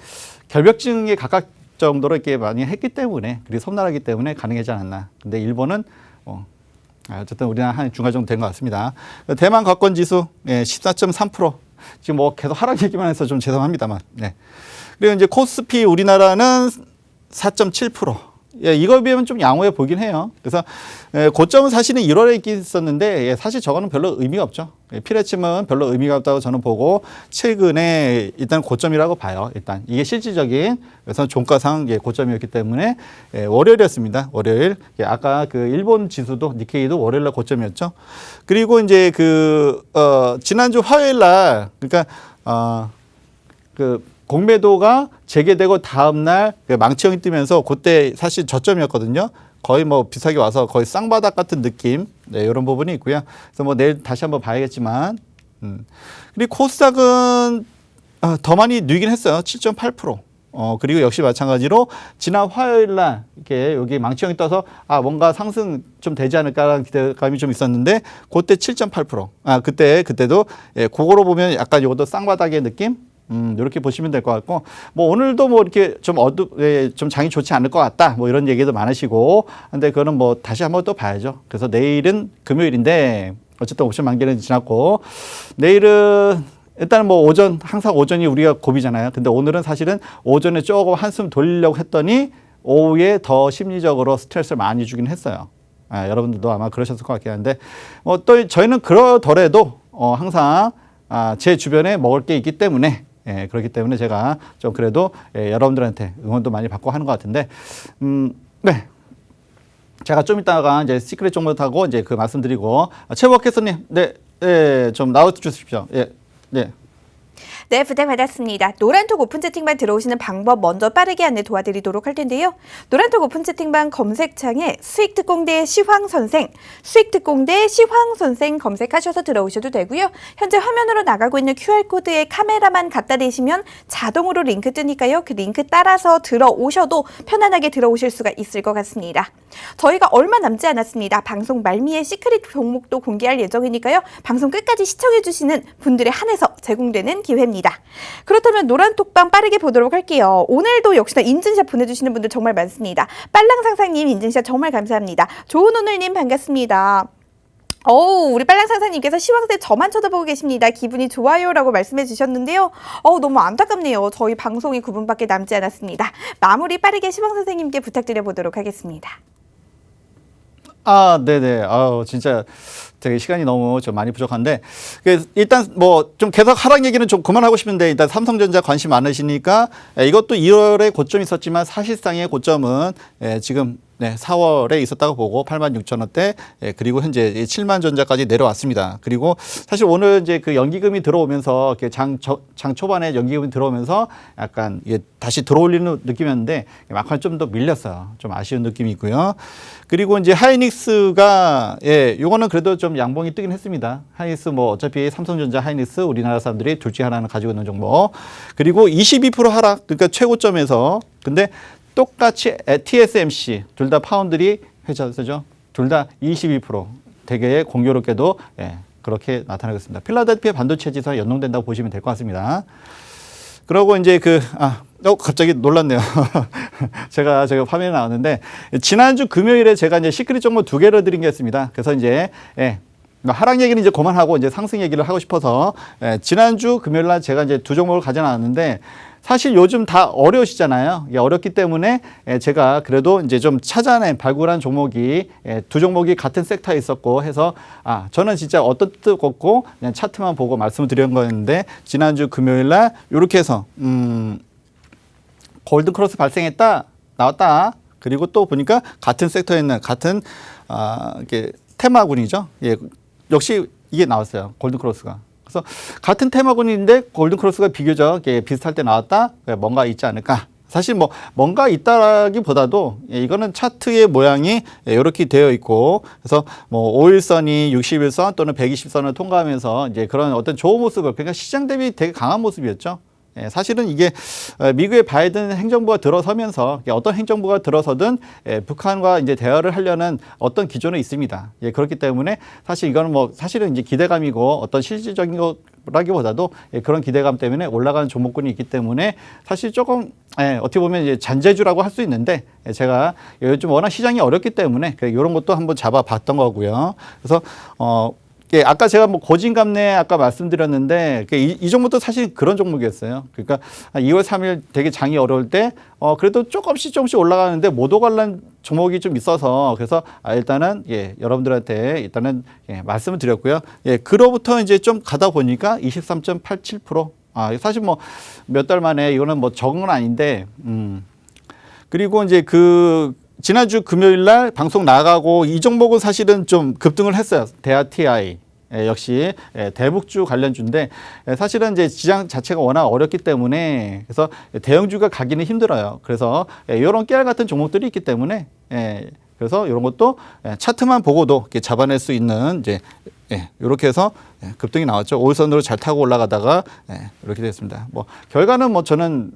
결벽증에 가깝 정도로 이렇게 많이 했기 때문에 그리고 섬나라기 때문에 가능하지 않았나. 근데 일본은 어쨌든 우리나라 한 중간 정도 된 것 같습니다. 대만 가권 지수 14.3%. 지금 뭐 계속 하락 얘기만 해서 좀 죄송합니다만. 네. 그리고 이제 코스피 우리나라는 4.7%. 이거에 비하면 좀 양호해 보긴 해요. 그래서 고점은 사실은 1월에 있었는데 사실 저거는 별로 의미가 없죠. 피레침은 별로 의미가 없다고 저는 보고 최근에 일단 고점이라고 봐요. 일단 이게 실질적인 그래서 종가상 고점이었기 때문에 월요일이었습니다. 월요일. 아까 그 일본 지수도 니케이도 월요일 날 고점이었죠. 그리고 이제 지난주 화요일 날 그러니까 공매도가 재개되고 다음날 망치형이 뜨면서 그때 사실 저점이었거든요. 거의 뭐 비슷하게 와서 거의 쌍바닥 같은 느낌. 이런 부분이 있고요. 그래서 뭐 내일 다시 한번 봐야겠지만. 그리고 코스닥은 더 많이 늘긴 했어요. 7.8%. 그리고 역시 마찬가지로 지난 화요일 날 이렇게 여기 망치형이 떠서 뭔가 상승 좀 되지 않을까라는 기대감이 좀 있었는데 그때 7.8%. 그때도 그거로 보면 약간 이것도 쌍바닥의 느낌? 이렇게 보시면 될 것 같고, 뭐 오늘도 뭐 이렇게 좀 장이 좋지 않을 것 같다, 뭐 이런 얘기도 많으시고, 근데 그거는 뭐 다시 한번 또 봐야죠. 그래서 내일은 금요일인데, 어쨌든 옵션 만기는 지났고, 내일은 일단 뭐 항상 오전이 우리가 고비잖아요. 근데 오늘은 사실은 오전에 조금 한숨 돌리려고 했더니, 오후에 더 심리적으로 스트레스를 많이 주긴 했어요. 여러분들도 아마 그러셨을 것 같긴 한데, 또 저희는 그러더라도, 항상, 제 주변에 먹을 게 있기 때문에, 그렇기 때문에 제가 좀 그래도 여러분들한테 응원도 많이 받고 하는 것 같은데, 네. 제가 좀 이따가 이제 시크릿 정보하고 이제 그 말씀드리고, 최복혜선님, 좀 나와 주십시오. 네. 네, 부탁받았습니다. 노란톡 오픈 채팅방 들어오시는 방법 먼저 빠르게 안내 도와드리도록 할 텐데요. 노란톡 오픈 채팅방 검색창에 수익특공대 시황선생, 수익특공대 시황선생 검색하셔서 들어오셔도 되고요. 현재 화면으로 나가고 있는 QR코드에 카메라만 갖다 대시면 자동으로 링크 뜨니까요. 그 링크 따라서 들어오셔도 편안하게 들어오실 수가 있을 것 같습니다. 저희가 얼마 남지 않았습니다. 방송 말미에 시크릿 종목도 공개할 예정이니까요. 방송 끝까지 시청해주시는 분들에 한해서 제공되는 기회입니다. 그렇다면 노란톡방 빠르게 보도록 할게요. 오늘도 역시나 인증샷 보내주시는 분들 정말 많습니다. 빨랑상상님 인증샷 정말 감사합니다. 좋은 오늘님 반갑습니다. 우리 빨랑상상님께서 시황새 저만 쳐다보고 계십니다. 기분이 좋아요라고 말씀해 주셨는데요. 너무 안타깝네요. 저희 방송이 9분밖에 남지 않았습니다. 마무리 빠르게 시황선생님께 부탁드려 보도록 하겠습니다. 네네. 진짜 되게 시간이 너무 좀 많이 부족한데, 일단 뭐 좀 계속 하락 얘기는 좀 그만하고 싶은데, 일단 삼성전자 관심 많으시니까, 이것도 2월에 고점이 있었지만 사실상의 고점은 지금 4월에 있었다고 보고 86,000원대, 그리고 현재 7만 전자까지 내려왔습니다. 그리고 사실 오늘 이제 그 연기금이 들어오면서 장 초반에 연기금이 들어오면서 약간 다시 들어올리는 느낌이었는데 막판 좀 더 밀렸어요. 좀 아쉬운 느낌이 있고요. 그리고 이제 하이닉스가 요거는 그래도 좀 양봉이 뜨긴 했습니다. 하이닉스 뭐 어차피 삼성전자, 하이닉스 우리나라 사람들이 둘 중에 하나는 가지고 있는 종목. 그리고 22% 하락, 그러니까 최고점에서. 근데 똑같이 TSMC 둘 다 파운드리 회사죠. 둘 다 22% 되게 공교롭게도 그렇게 나타나고 있습니다. 필라델피아 반도체 지수와 연동된다고 보시면 될 것 같습니다. 그리고 이제 갑자기 놀랐네요. 제가 화면에 나왔는데 지난주 금요일에 제가 이제 시크릿 정보 2개를 드린 게 있습니다. 그래서 이제 하락 얘기는 이제 그만하고 이제 상승 얘기를 하고 싶어서 지난주 금요일 날 제가 이제 2종목을 가져나왔는데 사실 요즘 다 어려우시잖아요. 어렵기 때문에 제가 그래도 이제 좀 발굴한 종목이 2종목이 같은 섹터에 있었고 해서 저는 진짜 어떤 뜻도 없고 그냥 차트만 보고 말씀을 드린 거였는데 지난주 금요일 날 이렇게 해서 골든크로스 발생했다 나왔다. 그리고 또 보니까 같은 섹터에 있는 같은 이게 테마군이죠. 역시 이게 나왔어요. 골든크로스가. 그래서 같은 테마군인데 골든크로스가 비교적 비슷할 때 나왔다. 뭔가 있지 않을까. 사실 뭐 뭔가 있다라기보다도 이거는 차트의 모양이 이렇게 되어 있고 그래서 뭐 5일선이 60일선 또는 120선을 통과하면서 이제 그런 어떤 좋은 모습을 그러니까 시장 대비 되게 강한 모습이었죠. 사실은 이게 미국의 바이든 행정부가 들어서면서 어떤 행정부가 들어서든 북한과 이제 대화를 하려는 어떤 기조는 있습니다. 그렇기 때문에 사실 이거는 뭐 사실은 이제 기대감이고 어떤 실질적인 거라기보다도 그런 기대감 때문에 올라가는 종목군이 있기 때문에 사실 조금 어떻게 보면 이제 잔재주라고 할 수 있는데 제가 요즘 워낙 시장이 어렵기 때문에 이런 것도 한번 잡아봤던 거고요. 그래서 아까 제가 뭐 고진감래 아까 말씀드렸는데 이 종목도 사실 그런 종목이었어요. 그러니까 2월 3일 되게 장이 어려울 때 그래도 조금씩 올라가는데 못 오갈란 종목이 좀 있어서 그래서 일단은 여러분들한테 일단은 말씀을 드렸고요. 그로부터 이제 좀 가다 보니까 23.87%. 사실 뭐 몇 달 만에 이거는 뭐 적은 건 아닌데 그리고 이제 지난주 금요일 날 방송 나가고 이 종목은 사실은 좀 급등을 했어요. 대하 TI. 역시 대북주 관련주인데 사실은 이제 시장 자체가 워낙 어렵기 때문에 그래서 대형주가 가기는 힘들어요. 그래서 이런 깨알 같은 종목들이 있기 때문에 그래서 이런 것도 차트만 보고도 이렇게 잡아낼 수 있는 이제 이렇게 해서 급등이 나왔죠. 5일선으로 잘 타고 올라가다가 이렇게 됐습니다. 뭐 결과는 뭐 저는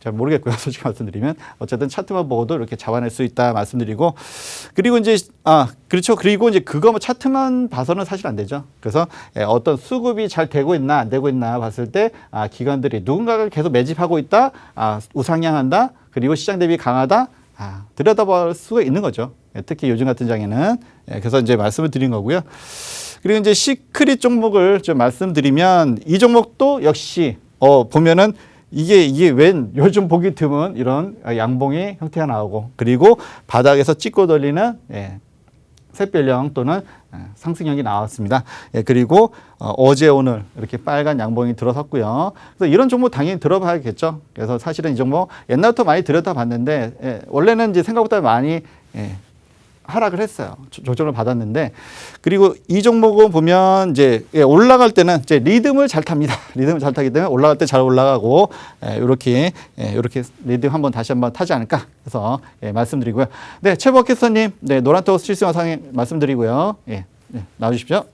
잘 모르겠고요. 솔직히 말씀드리면 어쨌든 차트만 보고도 이렇게 잡아낼 수 있다 말씀드리고 그리고 이제 그렇죠. 그리고 이제 그거 차트만 봐서는 사실 안 되죠. 그래서 어떤 수급이 잘 되고 있나 안 되고 있나 봤을 때 기관들이 누군가가 계속 매집하고 있다, 우상향한다, 그리고 시장 대비 강하다, 들여다볼 수가 있는 거죠. 특히 요즘 같은 장에는 그래서 이제 말씀을 드린 거고요. 그리고 이제 시크릿 종목을 좀 말씀드리면 이 종목도 역시 보면은 이게 웬 요즘 보기 드문 이런 양봉의 형태가 나오고 그리고 바닥에서 찍고 돌리는 샛별형 또는 상승형이 나왔습니다. 그리고 어제 오늘 이렇게 빨간 양봉이 들어섰고요. 그래서 이런 종목 당연히 들어봐야겠죠. 그래서 사실은 이 종목 옛날부터 많이 들여다봤는데 원래는 이제 생각보다 많이 하락을 했어요. 조정을 받았는데 그리고 이 종목은 보면 이제 올라갈 때는 이제 리듬을 잘 탑니다. 리듬을 잘 타기 때문에 올라갈 때 잘 올라가고 이렇게 리듬 다시 한번 타지 않을까 해서 말씀드리고요. 네, 최복혜선님, 노란톡 실시간 상에 말씀드리고요. 나와주십시오.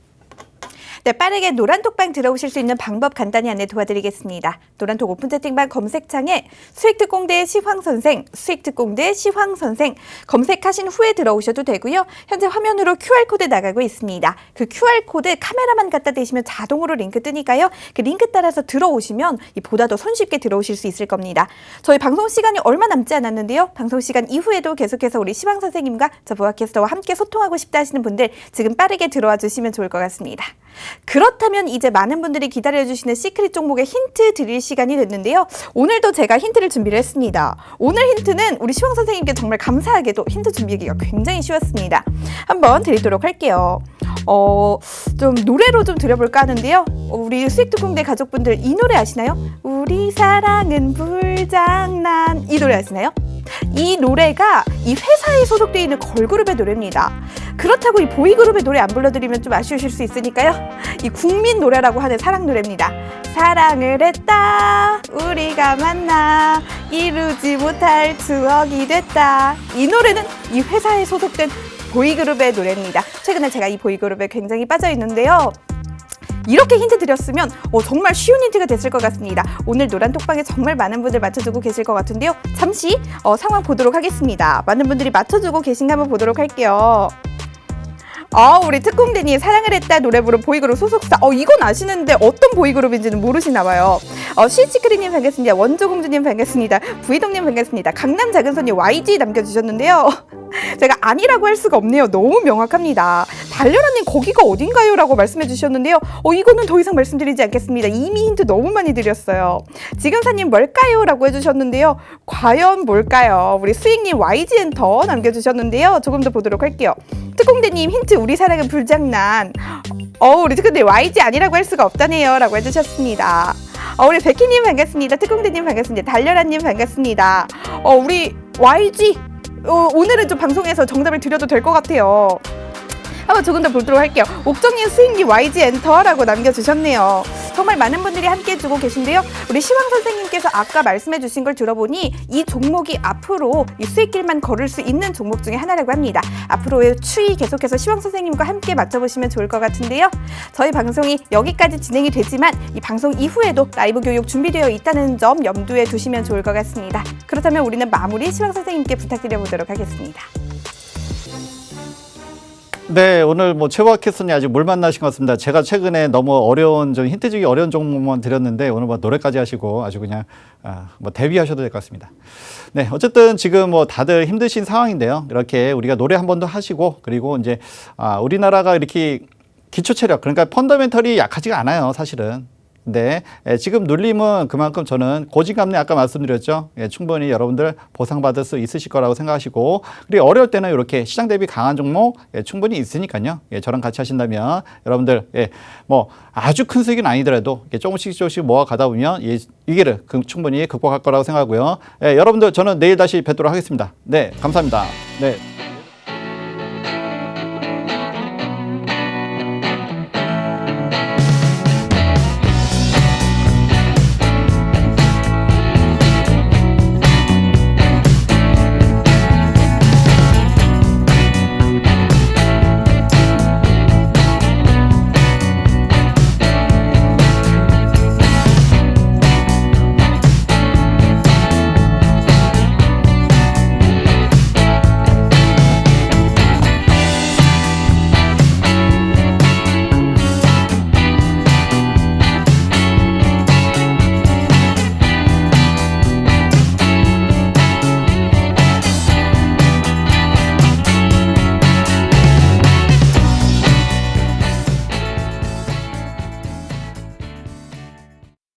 네, 빠르게 노란톡방 들어오실 수 있는 방법 간단히 안내 도와드리겠습니다. 노란톡 오픈 채팅방 검색창에 수익특공대 시황선생, 수익특공대 시황선생 검색하신 후에 들어오셔도 되고요. 현재 화면으로 QR코드 나가고 있습니다. 그 QR코드 카메라만 갖다 대시면 자동으로 링크 뜨니까요. 그 링크 따라서 들어오시면 보다 더 손쉽게 들어오실 수 있을 겁니다. 저희 방송 시간이 얼마 남지 않았는데요. 방송 시간 이후에도 계속해서 우리 시황선생님과 저 보아캐스터와 함께 소통하고 싶다 하시는 분들 지금 빠르게 들어와 주시면 좋을 것 같습니다. 그렇다면 이제 많은 분들이 기다려주시는 시크릿 종목의 힌트 드릴 시간이 됐는데요. 오늘도 제가 힌트를 준비를 했습니다. 오늘 힌트는 우리 시황 선생님께 정말 감사하게도 힌트 준비하기가 굉장히 쉬웠습니다. 한번 드리도록 할게요. 좀 노래로 좀 드려볼까 하는데요. 우리 수익특공대 가족분들 이 노래 아시나요? 우리 사랑은 불장난 이 노래 아시나요? 이 노래가 이 회사에 소속되어 있는 걸그룹의 노래입니다. 그렇다고 이 보이그룹의 노래 안 불러드리면 좀 아쉬우실 수 있으니까요. 이 국민 노래라고 하는 사랑 노래입니다. 사랑을 했다 우리가 만나 이루지 못할 추억이 됐다. 이 노래는 이 회사에 소속된 보이그룹의 노래입니다. 최근에 제가 이 보이그룹에 굉장히 빠져 있는데요. 이렇게 힌트 드렸으면 정말 쉬운 힌트가 됐을 것 같습니다. 오늘 노란톡방에 정말 많은 분들 맞춰주고 계실 것 같은데요. 잠시 상황 보도록 하겠습니다. 많은 분들이 맞춰주고 계신가 한번 보도록 할게요. 우리 특공대님 사랑을 했다 노래 부른 보이그룹 소속사. 이건 아시는데 어떤 보이그룹인지는 모르시나 봐요. 시치크리님 반갑습니다. 원조공주님 반갑습니다. 부이동님 반갑습니다. 강남 작은손님 YG 남겨주셨는데요. 제가 아니라고 할 수가 없네요. 너무 명확합니다. 달려라님 거기가 어딘가요? 라고 말씀해 주셨는데요. 이거는 더 이상 말씀드리지 않겠습니다. 이미 힌트 너무 많이 드렸어요. 지금사님 뭘까요? 라고 해주셨는데요. 과연 뭘까요? 우리 수익님 YG 엔터 남겨주셨는데요. 조금 더 보도록 할게요. 특공대님 힌트 우리 사랑은 불장난. 우리 특공대 YG 아니라고 할 수가 없다네요. 라고 해주셨습니다. 우리 백희님 반갑습니다. 특공대님 반갑습니다. 달려라님 반갑습니다. 우리 YG 오늘은 좀 방송에서 정답을 드려도 될 것 같아요. 한번 조금 더 보도록 할게요. 옥정님 수익님 YG 엔터라고 남겨주셨네요. 정말 많은 분들이 함께 해주고 계신데요. 우리 시황 선생님께서 아까 말씀해 주신 걸 들어보니 이 종목이 앞으로 이 수익길만 걸을 수 있는 종목 중에 하나라고 합니다. 앞으로의 추이 계속해서 시황 선생님과 함께 맞춰보시면 좋을 것 같은데요. 저희 방송이 여기까지 진행이 되지만 이 방송 이후에도 라이브 교육 준비되어 있다는 점 염두에 두시면 좋을 것 같습니다. 그렇다면 우리는 마무리 시황 선생님께 부탁드려보도록 하겠습니다. 네, 오늘 최박혜선이 아주 물 만나신 것 같습니다. 제가 최근에 너무 어려운, 좀 힌트 주기 어려운 종목만 드렸는데 오늘 노래까지 하시고 아주 그냥 데뷔하셔도 될 것 같습니다. 네, 어쨌든 지금 다들 힘드신 상황인데요. 이렇게 우리가 노래 한 번 더 하시고 그리고 이제 우리나라가 이렇게 기초 체력, 그러니까 펀더멘털이 약하지가 않아요, 사실은. 근데 지금 눌림은 그만큼 저는 고지감래 아까 말씀드렸죠. 충분히 여러분들 보상받을 수 있으실 거라고 생각하시고 그리고 어려울 때는 이렇게 시장 대비 강한 종목 충분히 있으니까요. 저랑 같이 하신다면 여러분들 아주 큰 수익은 아니더라도 조금씩 모아가다 보면 이 위기를 충분히 극복할 거라고 생각하고요. 여러분들 저는 내일 다시 뵙도록 하겠습니다. 네, 감사합니다. 네.